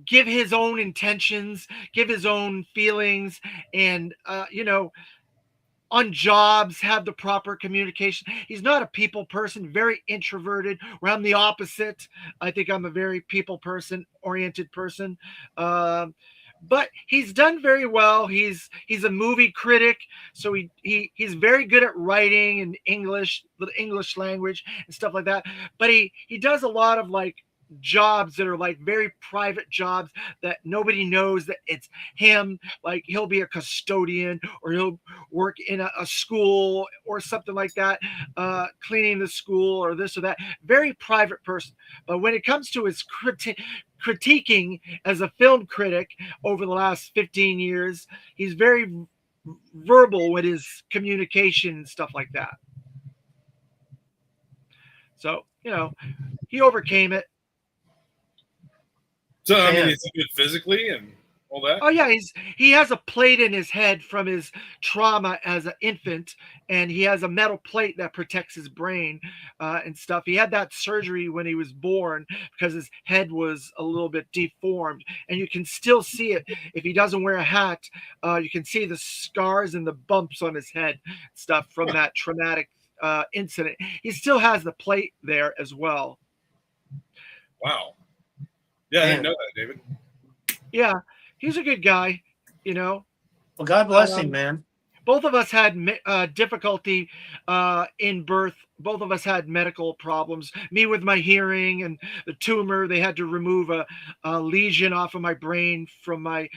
S1: give his own intentions, give his own feelings, and on jobs have the proper communication. He's not a people person, very introverted, where I'm the opposite. I think I'm a very people person, oriented person. But he's done very well. He's a movie critic, so he's very good at writing and English, the English language and stuff like that. But he does a lot of like jobs that are like very private jobs that nobody knows that it's him. Like he'll be a custodian, or he'll work in a school or something like that, cleaning the school or this or that. Very private person. But when it comes to his critiquing as a film critic over the last 15 years, he's very verbal with his communication and stuff like that. So, he overcame it.
S2: So, I mean,
S3: Man.
S2: is he good physically and all that?
S1: Oh yeah, he has a plate in his head from his trauma as an infant, and he has a metal plate that protects his brain and stuff. He had that surgery when he was born because his head was a little bit deformed, and you can still see it if he doesn't wear a hat. You can see the scars and the bumps on his head, stuff from that traumatic incident. He still has the plate there as well.
S2: Wow. Yeah, I didn't
S3: Man.
S2: know that, David.
S1: Yeah, he's a good guy,
S3: Well, God bless him,
S1: Um,
S3: man.
S1: both of us had difficulty in birth. Both of us had medical problems. Me with my hearing and the tumor. They had to remove a lesion off of my brain from my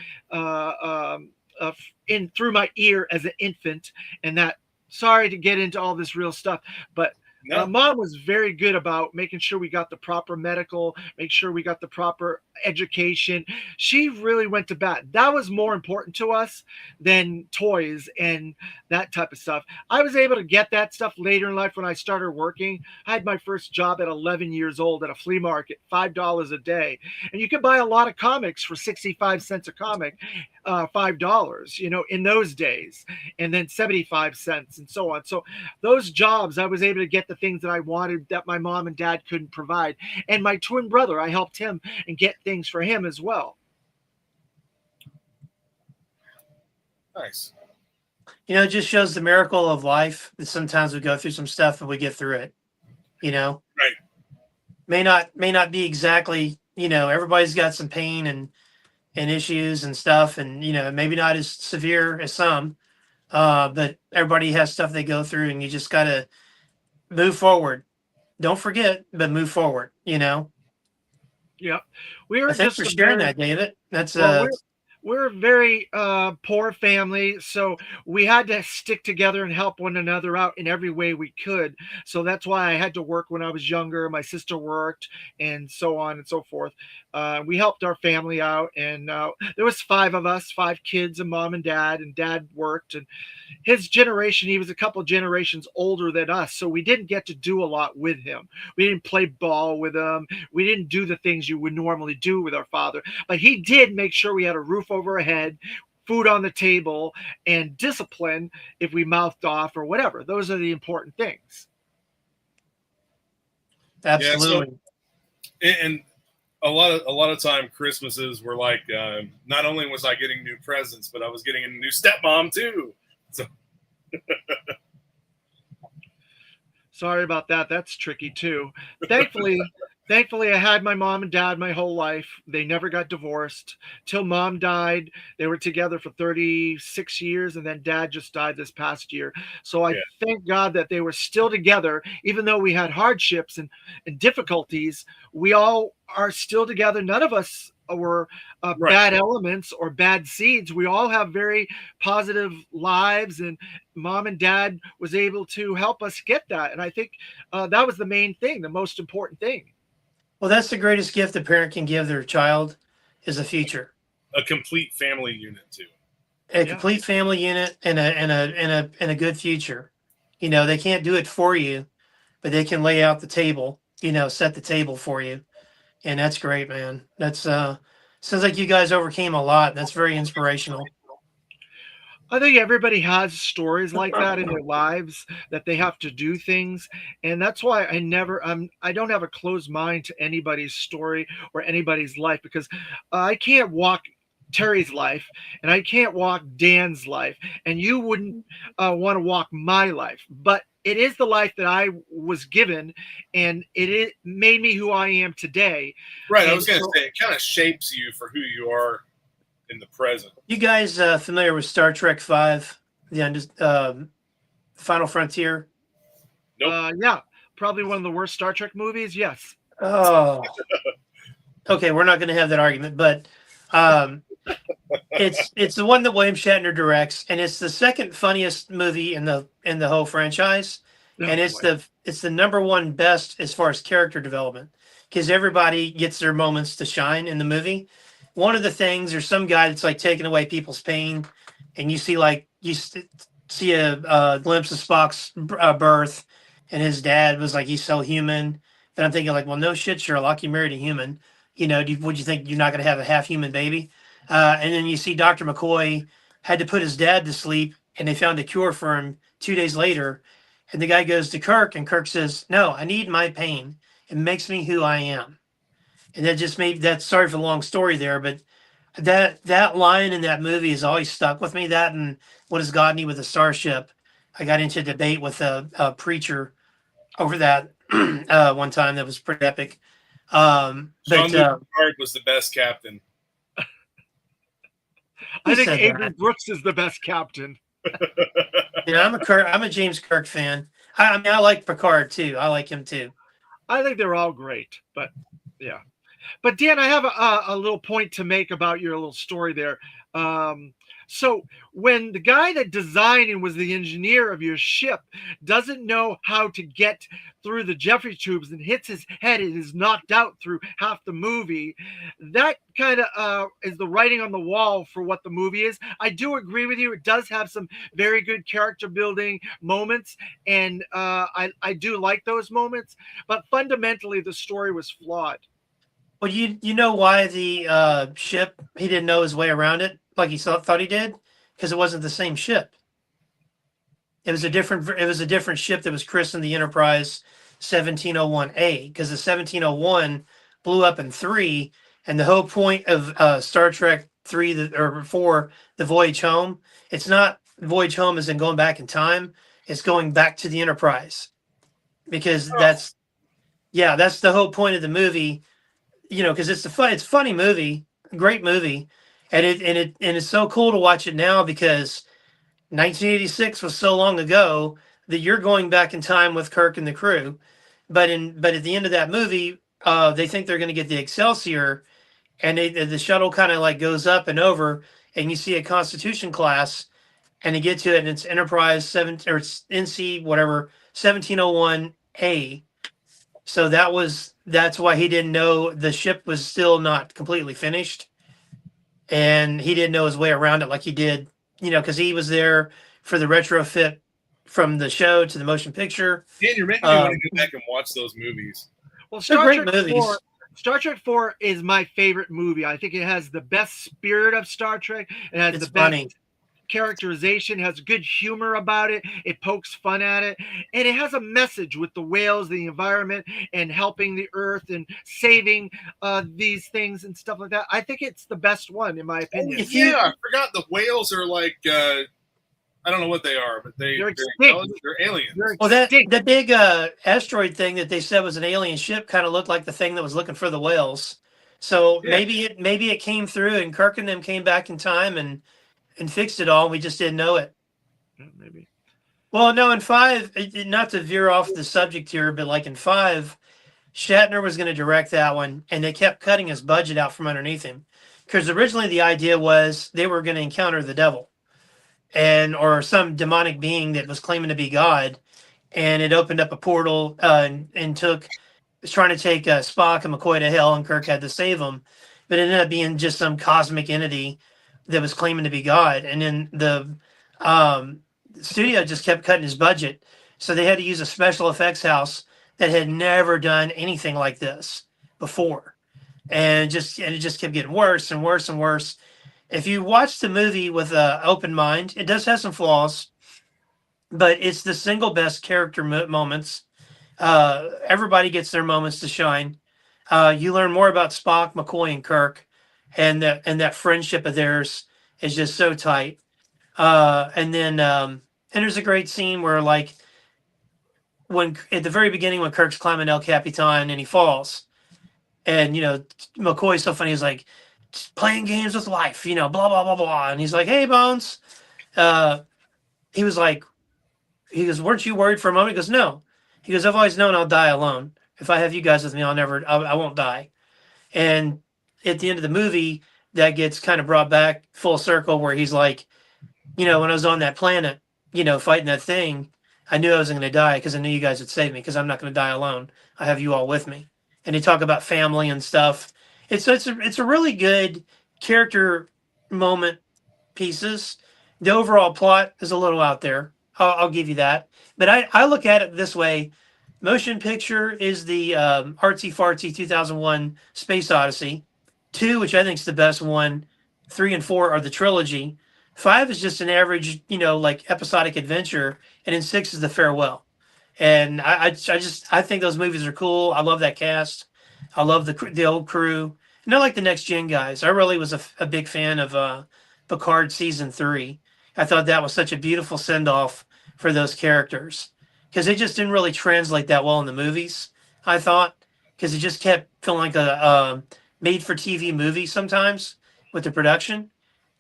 S1: in through my ear as an infant, and that. Sorry to get into all this real stuff, but
S2: No.
S1: Mom was very good about making sure we got the proper medical, make sure we got the proper education. She really went to bat. That was more important to us than toys and that type of stuff. I was able to get that stuff later in life when I started working. I had my first job at 11 years old at a flea market, $5 a day. And you could buy a lot of comics for 65 cents a comic, $5, in those days, and then 75 cents and so on. So those jobs, I was able to get the things that I wanted that my mom and dad couldn't provide. And my twin brother, I helped him and get things for him as well.
S2: Nice.
S3: It just shows the miracle of life that sometimes we go through some stuff and we get through it.
S2: Right.
S3: May not be exactly, everybody's got some pain and issues and stuff, and maybe not as severe as some, but everybody has stuff they go through, and you just gotta move forward. Don't forget, but move forward.
S1: Yeah, we were
S3: Thanks
S1: just
S3: for
S1: a
S3: sharing
S1: very
S3: that, David. That's
S1: well. we're a very poor family, so we had to stick together and help one another out in every way we could. So that's why I had to work when I was younger. My sister worked, and so on and so forth. We helped our family out, and there was five of us, five kids, and mom and dad. And dad worked, and his generation, he was a couple generations older than us, so we didn't get to do a lot with him. We didn't play ball with him. We didn't do the things you would normally do with our father, but he did make sure we had a roof over our head, food on the table, and discipline if we mouthed off or whatever. Those are the important things.
S2: Yeah. So
S3: Absolutely.
S2: and a lot of time Christmases were like not only was I getting new presents, but I was getting a new stepmom too. So
S1: Sorry about that. That's tricky too. Thankfully, thankfully I had my mom and dad my whole life. They never got divorced till mom died. They were together for 36 years, and then dad just died this past year. So I
S2: yeah,
S1: thank God that they were still together, even though we had hardships and difficulties. We all are still together. None of us were
S2: right.
S1: bad elements or bad seeds. We all have very positive lives, and mom and dad was able to help us get that. And I think that was the main thing, the most important thing.
S3: Well, that's the greatest gift a parent can give their child is a future,
S2: A complete family unit too.
S3: a
S1: Yeah.
S3: complete family unit, and a good future. They can't do it for you, but they can lay out the table. Set the table for you, and that's great, man. That's sounds like you guys overcame a lot. That's very inspirational.
S1: I think everybody has stories like that in their lives that they have to do things, and that's why I don't have a closed mind to anybody's story or anybody's life, because I can't walk Terry's life and I can't walk Dan's life, and you wouldn't want to walk my life, but it is the life that I was given, and it made me who I am today.
S2: Right. I
S1: And
S2: was going to
S1: so
S2: say it kind of shapes you for who you are in the present.
S3: You guys familiar with Star Trek Five, Final Frontier?
S2: Nope.
S1: yeah, probably one of the worst Star Trek movies. Yes.
S3: Oh, okay. We're not going to have that argument, but um, it's the one that William Shatner directs, and it's the second funniest movie in the whole franchise,
S1: Oh
S3: and it's
S1: boy.
S3: the number one best as far as character development because everybody gets their moments to shine in the movie. One of the things, there's some guy that's like taking away people's pain, and you see see a glimpse of Spock's birth, and his dad was like, he's so human. And I'm thinking like, well, no shit, Sherlock, you married a human. Would you think you're not going to have a half human baby? And then you see Dr. McCoy had to put his dad to sleep, and they found a cure for him 2 days later. And the guy goes to Kirk, and Kirk says, "No, I need my pain. It makes me who I am." And that just made that. Sorry for the long story there, but that line in that movie has always stuck with me. That and What Has God Need with a Starship. I got into a debate with a preacher over that one time. That was pretty epic. But
S2: Jean-Luc Picard was the best captain.
S1: I
S3: who
S1: think
S3: said
S1: Avery
S3: that?
S1: Brooks is the best captain.
S3: I'm a James Kirk fan. I mean, I like Picard too. I like him too.
S1: I think they're all great, but yeah. But Dan, I have a little point to make about your little story there. So when the guy that designed and was the engineer of your ship doesn't know how to get through the Jeffrey tubes and hits his head and is knocked out through half the movie, that kind of is the writing on the wall for what the movie is. I do agree with you. It does have some very good character building moments, and I do like those moments. But fundamentally, the story was flawed.
S3: Well, you know why the ship he didn't know his way around it like he thought he did because it wasn't the same ship. It was a different ship that was christened the Enterprise 1701A because the 1701 blew up in three, and the whole point of Star Trek three or four, the Voyage Home, it's not Voyage Home as in going back in time. It's going back to the Enterprise because
S2: Oh,
S3: that's the whole point of the movie. Because it's a funny movie, great movie, and it's so cool to watch it now because 1986 was so long ago that you're going back in time with Kirk and the crew. But at the end of that movie, they think they're going to get the Excelsior, and the shuttle kind of like goes up and over, and you see a Constitution class, and you get to it, and it's Enterprise 7 or it's NC whatever 1701A. So that's why he didn't know the ship was still not completely finished, and he didn't know his way around it like he did, because he was there for the retrofit from the show to the motion picture.
S2: Dan, you're making me want
S3: Um,
S2: to go back and watch those movies.
S1: Well,
S3: they're great movies.
S1: Star Trek 4 is my favorite movie. I think it has the best spirit of Star Trek. It has
S3: It's
S1: the best
S3: funny.
S1: characterization, has good humor about it. It pokes fun at it. And it has a message with the whales, the environment, and helping the earth and saving these things and stuff like that. I think it's the best one, in my opinion.
S3: If you-
S2: I forgot the whales are like I don't know what they are, but they're
S1: extinct.
S2: they're aliens.
S3: Well, that
S1: Extinct.
S3: the big asteroid thing that they said was an alien ship kind of looked like the thing that was looking for the whales. So
S2: Yeah.
S3: maybe it came through, and Kirk and them came back in time and fixed it all. And we just didn't know it.
S1: Yeah, maybe.
S3: Well, no, in 5, not to veer off the subject here, but like in 5, Shatner was going to direct that one, and they kept cutting his budget out from underneath him, because originally the idea was they were going to encounter the devil, or some demonic being that was claiming to be God, and it opened up a portal and was trying to take Spock and McCoy to hell, and Kirk had to save them, but it ended up being just some cosmic entity that was claiming to be God, and then the studio just kept cutting his budget, so they had to use a special effects house that had never done anything like this before, and it just kept getting worse and worse and worse. If you watch the movie with an open mind, it does have some flaws, but it's the single best character moments. Everybody gets their moments to shine. You learn more about Spock, McCoy, and Kirk, and that friendship of theirs is just so tight. And there's a great scene where, like, when at the very beginning when Kirk's climbing El Capitan and he falls, and McCoy's so funny. He's like, playing games with life, blah blah blah blah, and he's like, "Hey, Bones," he was like, he goes, "Weren't you worried for a moment?" He goes, "No." He goes, "I've always known I'll die alone. If I have you guys with me, I won't die." And at the end of the movie, that gets kind of brought back full circle, where he's like, when I was on that planet, fighting that thing, I knew I wasn't going to die because I knew you guys would save me, because I'm not going to die alone. I have you all with me. And they talk about family and stuff. It's a really good character moment pieces. The overall plot is a little out there. I'll give you that. But I look at it this way. Motion picture is the artsy fartsy 2001 Space Odyssey. 2, which I think is the best one. 3 and 4 are the trilogy. 5 is just an average, like episodic adventure, and then 6 is the farewell. And I think those movies are cool. I love that cast. I love the old crew, and I like the next gen guys. I really was a big fan of Picard season 3. I thought that was such a beautiful send off for those characters, because they just didn't really translate that well in the movies. I thought, because it just kept feeling like a made for TV movie sometimes with the production.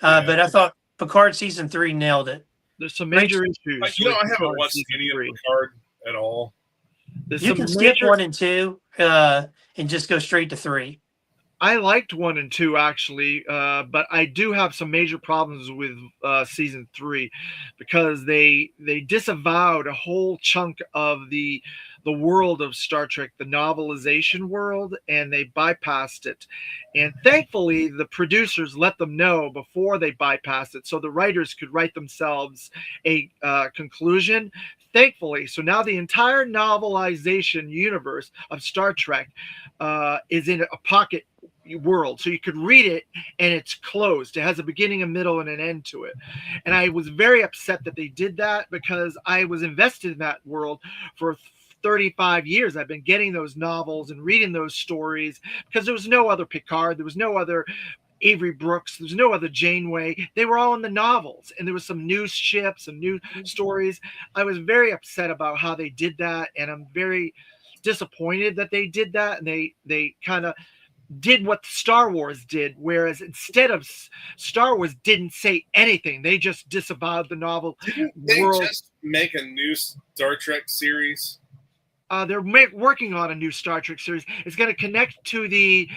S3: But I thought Picard season 3 nailed it.
S1: There's some major issues.
S2: I haven't watched any of Picard at all.
S3: You can skip 1 and 2 and just go straight to 3.
S1: I liked 1 and 2 actually, but I do have some major problems with season 3, because they disavowed a whole chunk of the world of Star Trek, the novelization world, and they bypassed it. And thankfully, the producers let them know before they bypassed it, so the writers could write themselves a conclusion. Thankfully, so now the entire novelization universe of Star Trek is in a pocket world, so you could read it and it's closed. It has a beginning, a middle, and an end to it. And I was very upset that they did that, because I was invested in that world for 35 years. I've been getting those novels and reading those stories, because there was no other Picard, there was no other Avery Brooks, there's no other Janeway. They were all in the novels, and there was some new ships and new stories. I was very upset about how they did that, and I'm very disappointed that they did that, and they kind of did what Star Wars did, whereas instead of Star Wars didn't say anything, they just disavowed the novel
S2: Didn't
S1: world.
S2: they just make a new Star Trek series?
S1: they're working on a new Star Trek series. It's going to connect to the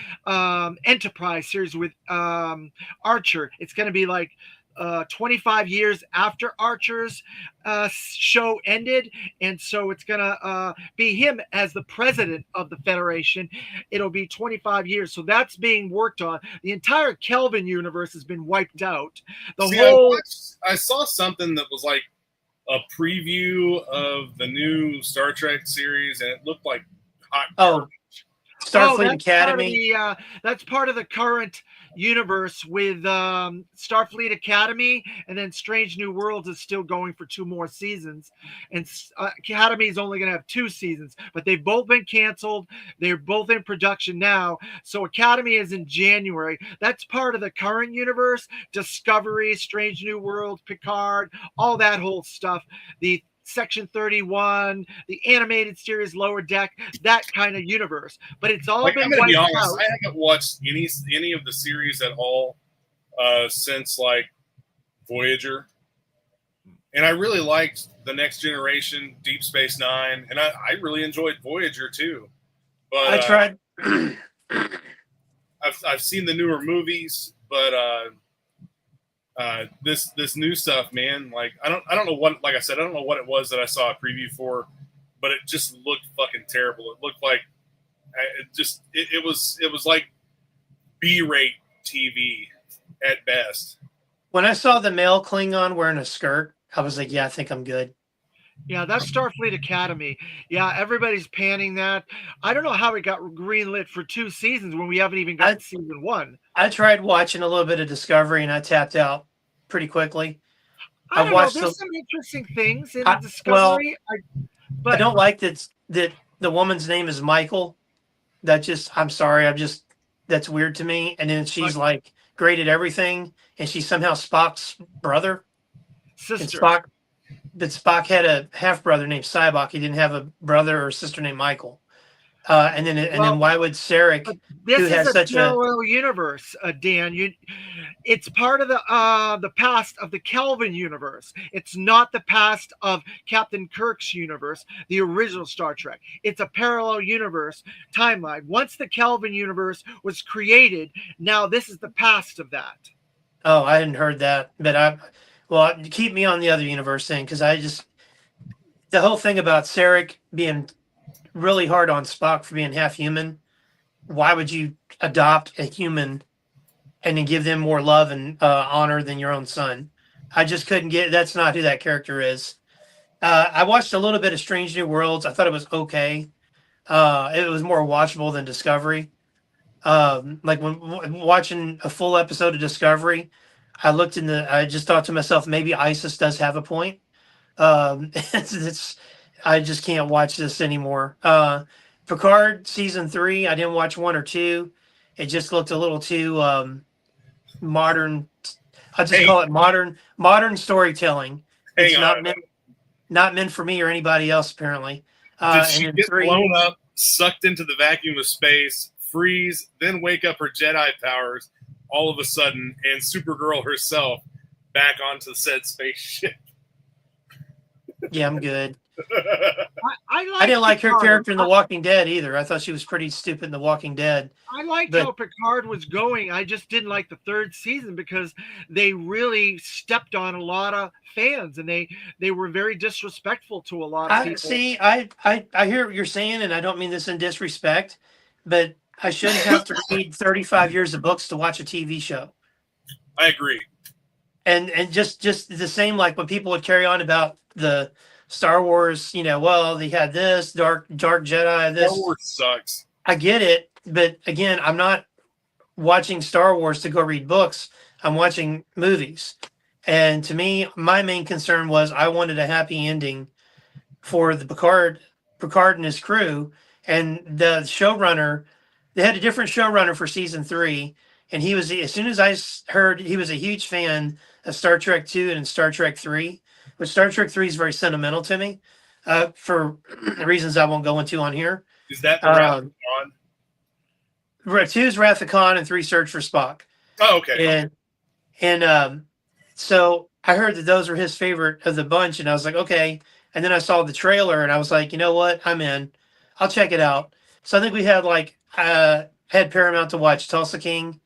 S1: Enterprise series with Archer. It's going to be like 25 years after Archer's show ended. And so it's going to be him as the president of the Federation. It'll be 25 years. So that's being worked on. The entire Kelvin universe has been wiped out.
S2: I saw something that was like a preview of the new Star Trek series, and it looked like hot.
S3: Starfleet Academy.
S1: That's part of the current universe with Starfleet Academy, and then Strange New Worlds is still going for 2 more seasons. And Academy is only going to have 2 seasons, but they've both been canceled. They're both in production now. So Academy is in January. That's part of the current universe. Discovery, Strange New Worlds, Picard, all that whole stuff. The Section 31, the animated series Lower Deck, that kind of universe. But it's all been wiped out.
S2: I haven't watched any of the series at all since like Voyager. And I really liked The Next Generation, Deep Space Nine, and I really enjoyed Voyager too. But
S3: I tried.
S2: I've seen the newer movies, but this new stuff, man, like I don't know what, like I said, I don't know what it was that I saw a preview for, but it just looked fucking terrible. It looked like it was like B-rate TV at best.
S3: When I saw the male Klingon wearing a skirt, I was like, yeah, I think I'm good.
S1: Yeah, that's Starfleet Academy. Yeah, everybody's panning that. I don't know how it got greenlit for 2 seasons when we haven't even got season 1.
S3: I tried watching a little bit of Discovery and I tapped out pretty quickly.
S1: I don't know. There's some interesting things in Discovery.
S3: But I don't like that the woman's name is Michael. I'm sorry. That's weird to me. And then she's like great at everything. And she's somehow Spock's brother.
S1: Sister.
S3: But Spock had a half brother named Sybok. He didn't have a brother or sister named Michael. And then why would Sarek?
S1: This is a parallel universe, Dan. It's part of the past of the Kelvin universe. It's not the past of Captain Kirk's universe, the original Star Trek. It's a parallel universe timeline. Once the Kelvin universe was created, now this is the past of that.
S3: Oh, I hadn't heard that, but keep me on the other universe thing, because the whole thing about Sarek being really hard on Spock for being half human. Why would you adopt a human and then give them more love and honor than your own son? I just couldn't get. That's not who that character is. I watched a little bit of Strange New Worlds. I thought it was okay. It was more watchable than Discovery. Like when watching a full episode of Discovery, I just thought to myself, maybe ISIS does have a point. I just can't watch this anymore. Picard season 3, I didn't watch 1 or 2. It just looked a little too modern. I just call it modern storytelling. It's not meant for me or anybody else, apparently.
S2: Did she get blown up, sucked into the vacuum of space, freeze, then wake up her Jedi powers all of a sudden, and Supergirl herself back onto said spaceship?
S3: Yeah, I'm good.
S1: I
S3: didn't like her character in The Walking Dead either. I thought she was pretty stupid in The Walking Dead.
S1: I liked how Picard was going. I just didn't like the 3rd season because they really stepped on a lot of fans, and they were very disrespectful to a lot of people.
S3: See, I hear what you're saying, and I don't mean this in disrespect, but I shouldn't have to read 35 years of books to watch a TV show.
S2: I agree.
S3: And just the same, like when people would carry on about the Star Wars, they had this dark Jedi. This
S2: Star Wars sucks.
S3: I get it, but again, I'm not watching Star Wars to go read books. I'm watching movies, and to me, my main concern was I wanted a happy ending for the Picard and his crew, and the showrunner. They had a different showrunner for season 3, and he was, as soon as I heard, he was a huge fan of Star Trek 2 and Star Trek 3. But Star Trek 3 is very sentimental to me for reasons I won't go into on here.
S2: Is that the Wrath of Khan?
S3: 2 is Wrath of Khan and 3 Search for Spock.
S2: Oh, okay.
S3: And so I heard that those were his favorite of the bunch, and I was like, okay. And then I saw the trailer, and I was like, you know what? I'm in. I'll check it out. So I think we had like had Paramount to watch Tulsa King,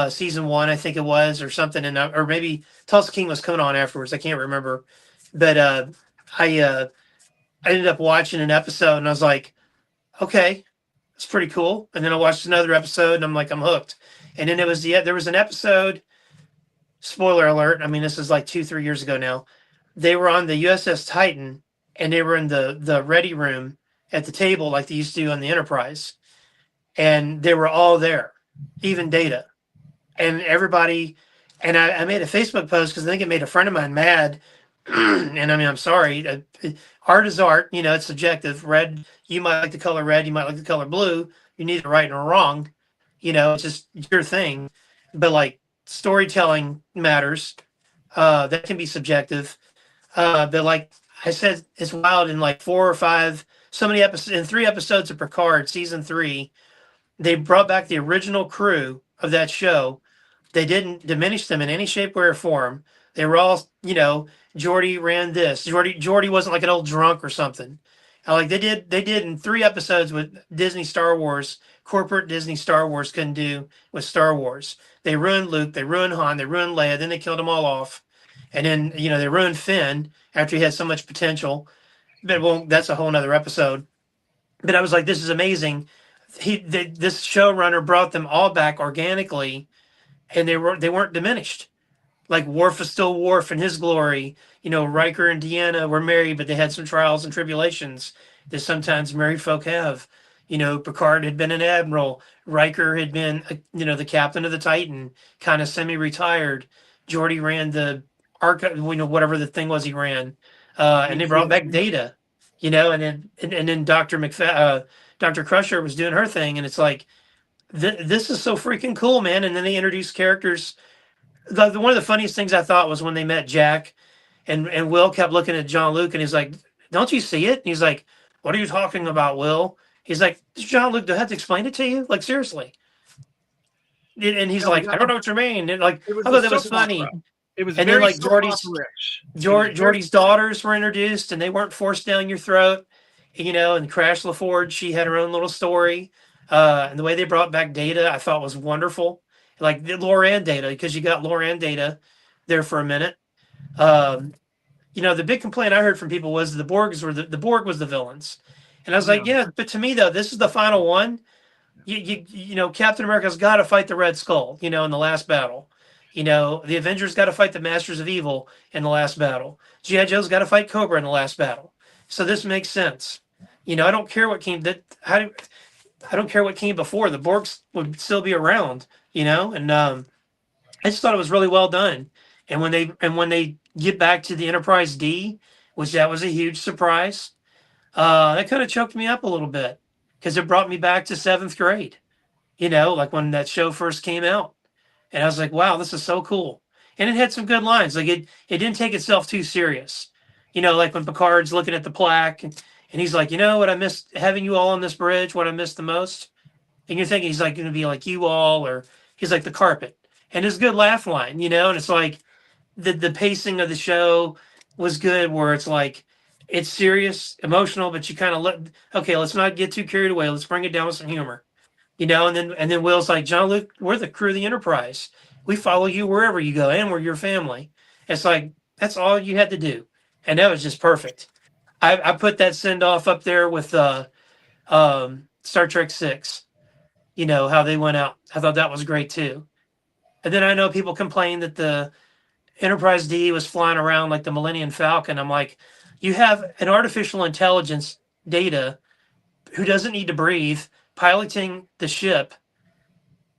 S3: season one, I think it was, or something, and or maybe Tulsa King was coming on afterwards. I can't remember, but I ended up watching an episode, and I was like, okay, it's pretty cool. And then I watched another episode, and I'm like, I'm hooked. And then there was an episode. Spoiler alert! I mean, this is like 2-3 years ago now. They were on the USS Titan, and they were in the ready room at the table like they used to do on the Enterprise, and they were all there, even Data, and everybody. And I made a Facebook post because I think it made a friend of mine mad. And I mean, I'm sorry. Art is art. You know, it's subjective. Red, you might like the color red. You might like the color blue. You're neither right nor wrong. You know, it's just your thing. But like storytelling matters. That can be subjective. But like I said, it's wild in like 4 or 5, so many episodes, in 3 episodes of Picard, season 3, they brought back the original crew of that show. They didn't diminish them in any shape, way, or form. They were all, you know, Jordy ran this. Jordy wasn't like an old drunk or something. And like they did in 3 episodes with Disney Star Wars, corporate Disney Star Wars couldn't do with Star Wars. They ruined Luke, they ruined Han, they ruined Leia, then they killed them all off. And then, you know, they ruined Finn after he had so much potential. But well, that's a whole nother episode. But I was like, this is amazing. This showrunner brought them all back organically, and they weren't diminished. Like Worf is still Worf in his glory. You know, Riker and Deanna were married, but they had some trials and tribulations that sometimes married folk have. You know, Picard had been an admiral. Riker had been, you know, the captain of the Titan, kind of semi-retired. Geordi ran the arc, you know, whatever the thing was he ran, and they brought back Data. You know, and then Dr. Crusher was doing her thing, and it's like this is so freaking cool, man. And then they introduced characters. One of the funniest things I thought was when they met Jack, and Will kept looking at John Luke, and he's like, "Don't you see it?" And he's like, "What are you talking about, Will?" He's like, "John Luke, do I have to explain it to you? Like seriously?" And he's like, "I don't know what you mean." And like,
S1: It was
S3: I
S1: a
S3: thought that was
S1: soap
S3: funny.
S1: opera. It was
S3: And then
S1: very
S3: like
S1: soap opera-ish. It was very-
S3: Jordy's daughters were introduced, and they weren't forced down your throat. You know, and Crash LaForge, she had her own little story. And the way they brought back Data, I thought was wonderful. Like the Loran Data, because you got Loran Data there for a minute. Um, you know, the big complaint I heard from people was the Borgs were the Borg was the villains, and I was like, yeah, but to me though, this is the final one. You know, Captain America's got to fight the Red Skull. You know, in the last battle. You know, the Avengers got to fight the Masters of Evil in the last battle. G.I. Joe's got to fight Cobra in the last battle. So this makes sense. You know, I don't care what came that I don't care what came before. The Borgs would still be around. You know, and I just thought it was really well done. And when they get back to the Enterprise D, which that was a huge surprise, that kind of choked me up a little bit because it brought me back to 7th grade. You know, like when that show first came out, and I was like, wow, this is so cool. And it had some good lines. Like it didn't take itself too serious. You know, like when Picard's looking at the plaque, and he's like, you know what I missed having you all on this bridge. What I missed the most. And you're thinking he's like going to be like you all, or he's like the carpet. And it's a good laugh line, you know. And it's like the pacing of the show was good, where it's like it's serious, emotional, but you kind of let okay, let's not get too carried away. Let's bring it down with some humor, you know. And then Will's like, John Luke, we're the crew of the Enterprise. We follow you wherever you go, and we're your family. It's like that's all you had to do, and that was just perfect. I put that send off up there with Star Trek 6. You know how they went out. I thought that was great too. And then I know people complain that the Enterprise D was flying around like the Millennium Falcon. I'm like, you have an artificial intelligence Data who doesn't need to breathe, piloting the ship,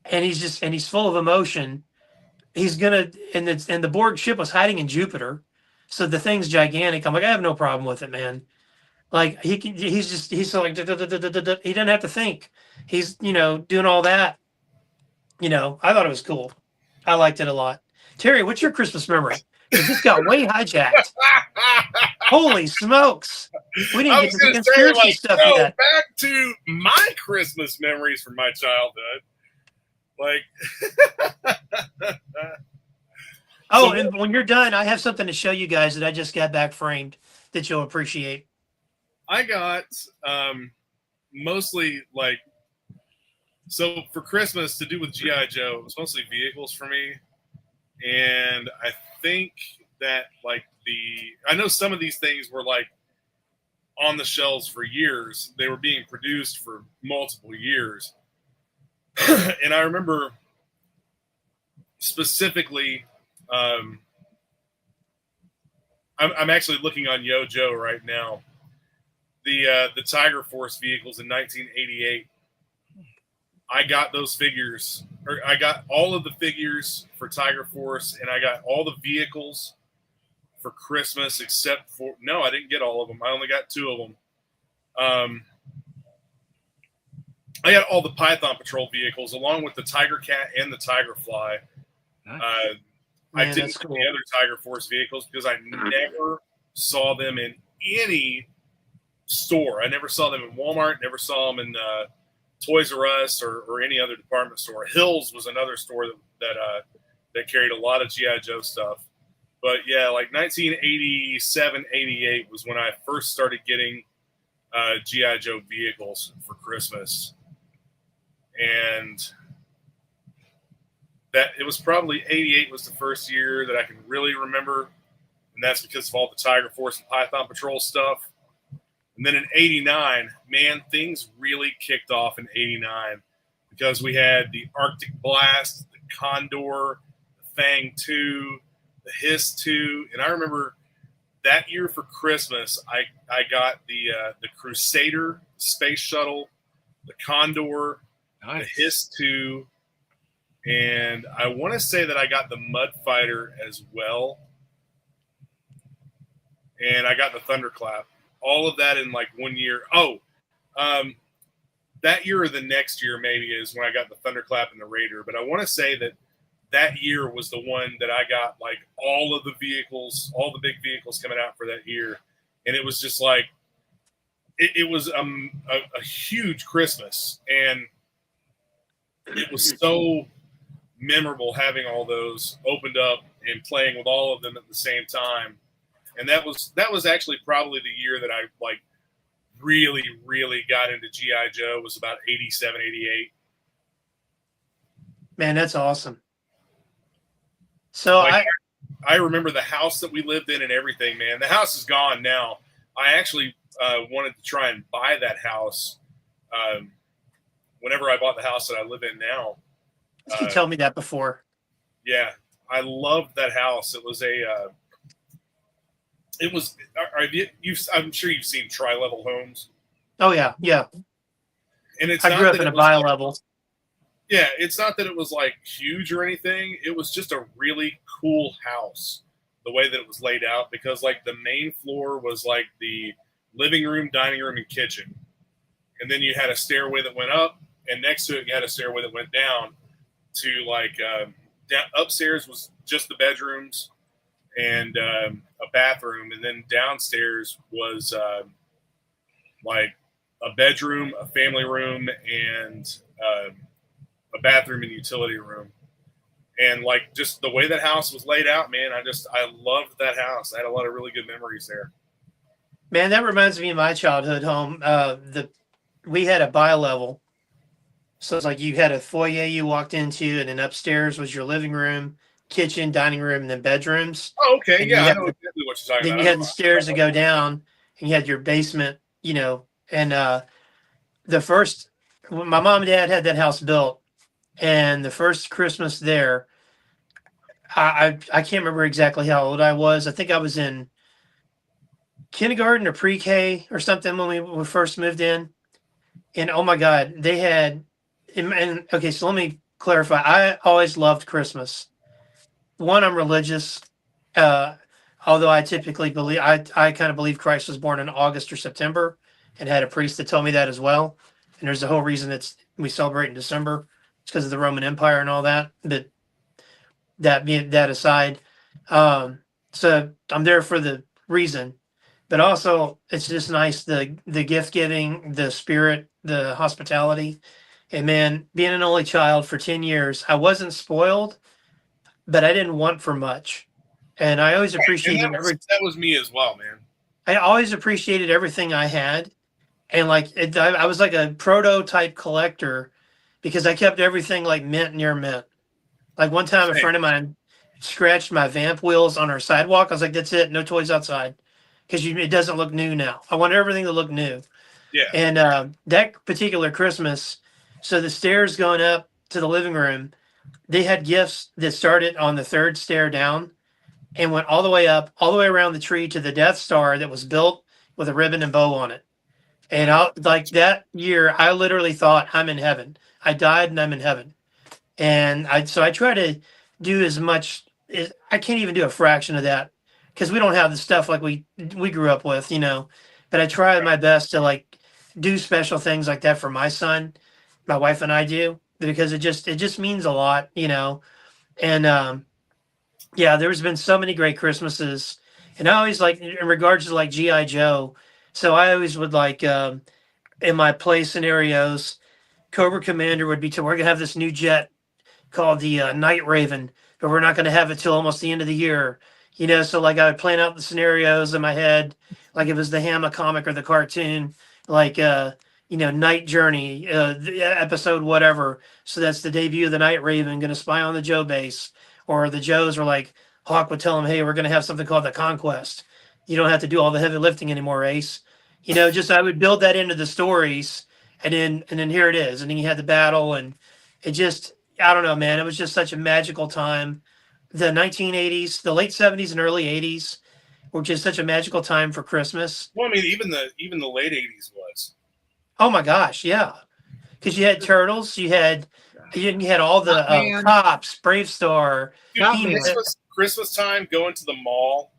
S3: and he's full of emotion. He's gonna and the Borg ship was hiding in Jupiter, so the thing's gigantic. I'm like, I have no problem with it, man. Like he's so like he doesn't have to think. He's doing all that. I thought it was cool. I liked it a lot. Terry, what's your Christmas memory? Because this got way hijacked. Holy smokes! We didn't get to the conspiracy stuff yet.
S2: Back to my Christmas memories from my childhood.
S3: And when you're done, I have something to show you guys that I just got back framed that you'll appreciate.
S2: I got mostly like, so for Christmas to do with GI Joe, it was mostly vehicles for me, and I think that like I know some of these things were like on the shelves for years. They were being produced for multiple years, and I remember specifically. I'm actually looking on YoJo right now. The Tiger Force vehicles in 1988. I got those figures, or I got all of the figures for Tiger Force, and I got all the vehicles for Christmas, except for no, I didn't get all of them. I only got 2 of them. I got all the Python Patrol vehicles, along with the Tiger Cat and the Tiger Fly.
S1: Nice.
S2: I didn't get the other Tiger Force vehicles because I never saw them in any store. I never saw them in Walmart, never saw them in Toys R Us or any other department store. Hills was another store that carried a lot of GI Joe stuff. But yeah, like 1987, 88 was when I first started getting GI Joe vehicles for Christmas, and that it was probably 88 was the first year that I can really remember, and that's because of all the Tiger Force and Python Patrol stuff. And then in 89, man, things really kicked off in 89 because we had the Arctic Blast, the Condor, the Fang 2, the Hiss 2. And I remember that year for Christmas, I got the Crusader Space Shuttle, the Condor,
S1: Nice.
S2: the Hiss 2, and I want to say that I got the Mud Fighter as well. And I got the Thunderclap. All of that in like 1 year. That year or the next year maybe is when I got the Thunderclap and the Raider. But I want to say that year was the one that I got like all of the vehicles, all the big vehicles coming out for that year. And it was just like, it was a huge Christmas. And it was so memorable having all those opened up and playing with all of them at the same time. And that was actually probably the year that I like really, really got into G.I. Joe was about 87, 88.
S3: Man, that's awesome. So
S2: like, I remember the house that we lived in and everything, man. The house is gone now. I actually wanted to try and buy that house whenever I bought the house that I live in now.
S3: You told me that before.
S2: Yeah, I loved that house. It was I'm sure you've seen tri-level homes.
S3: Oh yeah, yeah.
S2: And
S3: I grew up in a bi-level.
S2: Yeah, it's not that it was like huge or anything. It was just a really cool house, the way that it was laid out, because like the main floor was like the living room, dining room, and kitchen. And then you had a stairway that went up, and next to it you had a stairway that went down to like upstairs was just the bedrooms and a bathroom, and then downstairs was like a bedroom, a family room, and a bathroom and utility room. And like just the way that house was laid out, man, I loved that house. I had a lot of really good memories there.
S3: Man, that reminds me of my childhood home. We had a bi-level. So it's like you had a foyer you walked into, and then upstairs was your living room, kitchen, dining room, and then bedrooms.
S2: Oh, okay.
S3: And
S2: yeah, I know exactly what you're talking
S3: then
S2: about.
S3: you had the stairs to go down, and you had your basement, and my mom and dad had that house built, and the first Christmas there, I can't remember exactly how old I was. I think I was in kindergarten or pre-K or something when we first moved in. And oh my God, they had, and okay, so let me clarify. I always loved Christmas. One, I'm religious, although I typically believe, I kind of believe Christ was born in August or September, and had a priest that told me that as well. And there's a whole reason we celebrate in December. It's because of the Roman Empire and all that. But that aside, so I'm there for the reason, but also it's just nice, the gift giving, the spirit, the hospitality. And man, being an only child for 10 years, I wasn't spoiled, but I didn't want for much. And I always appreciated
S2: that was me as well, man.
S3: I always appreciated everything I had. and like I was like a prototype collector because I kept everything like mint near mint. Like one time, a
S2: Same.
S3: friend of mine scratched my vamp wheels on our sidewalk. I was like, "That's it, no toys outside," because it doesn't look new now. I want everything to look new.
S2: Yeah.
S3: And that particular Christmas, so the stairs going up to the living room, they had gifts that started on the third stair down and went all the way up, all the way around the tree to the Death Star that was built with a ribbon and bow on it. And I like that year, I literally thought I'm in heaven. I died and I'm in heaven. And I try to do as much as I can't even do a fraction of that because we don't have the stuff like we grew up with, you know. But I try my best to like do special things like that for my son, my wife and I do because it just means a lot, you know. And yeah, there's been so many great Christmases, and I always like in regards to like GI Joe. So I always would like in my play scenarios, Cobra Commander would be to we're gonna have this new jet called the Night Raven, but we're not going to have it till almost the end of the year. You know, so like I would plan out the scenarios in my head, like if it was the Hammer comic or the cartoon, like Night Journey, the episode whatever. So that's the debut of the Night Raven, going to spy on the Joe base, or the Joes were like Hawk would tell him, "Hey, we're going to have something called the Conquest. You don't have to do all the heavy lifting anymore, Ace." You know, just I would build that into the stories, and then here it is, and then you had the battle, and it just I don't know, man. It was just such a magical time. The 1980s, the late 70s and early 80s were just such a magical time for Christmas.
S2: Well, I mean, even the late '80s was.
S3: Oh my gosh, yeah. Because you had Turtles, you had all the
S1: Batman.
S3: Cops, Brave Star,
S2: Dude,
S3: He-Man.
S1: Batman.
S2: Christmas time, going to the mall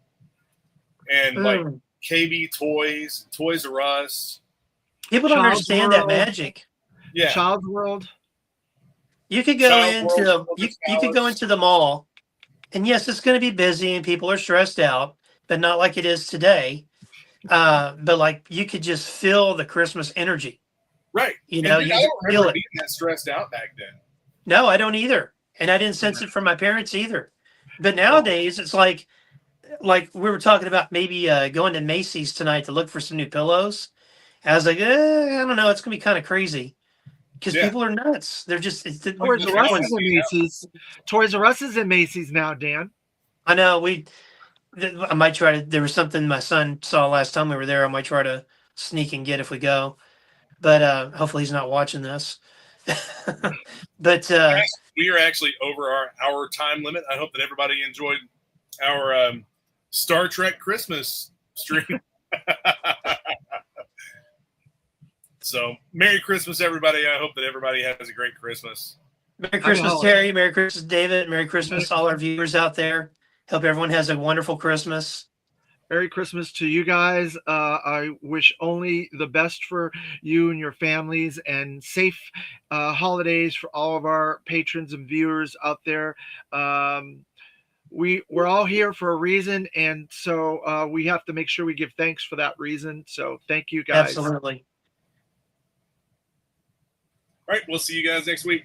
S2: and like
S3: Mm.
S2: KB Toys, Toys R Us.
S3: People don't
S1: Child's
S3: understand that
S1: World.
S3: magic.
S2: Yeah.
S1: Child's World.
S3: You could go
S2: Child World,
S3: into you,
S2: Children's
S3: you could go
S2: Palace.
S3: into the mall, and yes, it's going to be busy and people are stressed out, but not like it is today. But like you could just feel the Christmas energy.
S2: Right.
S3: You
S2: And
S3: know,
S2: dude,
S3: you
S2: I
S3: just
S2: don't
S3: feel
S2: remember
S3: it.
S2: being that stressed out back then.
S3: No, I don't either. And I didn't sense it from my parents either. But nowadays it's like we were talking about maybe going to Macy's tonight to look for some new pillows. I was like, I don't know, it's gonna be kind of crazy because
S2: Yeah.
S3: people are nuts. They're just
S1: Toys R Us
S3: everyone's-
S1: is in Macy's. Toys R Us is in Macy's now, Dan.
S3: I know I might try to. There was something my son saw last time we were there. I might try to sneak and get if we go, but hopefully he's not watching this. But
S2: We are actually over our time limit. I hope that everybody enjoyed our Star Trek Christmas stream. So, Merry Christmas, everybody. I hope that everybody has a great Christmas.
S3: Merry Christmas,
S1: holiday.
S3: Terry. Merry Christmas, David. Merry Christmas, all our viewers out there. Hope everyone has a wonderful Christmas.
S1: Merry Christmas to you guys. I wish only the best for you and your families, and safe holidays for all of our patrons and viewers out there. We're all here for a reason, and so we have to make sure we give thanks for that reason. So thank you guys.
S3: Absolutely.
S2: All right, we'll see you guys next week.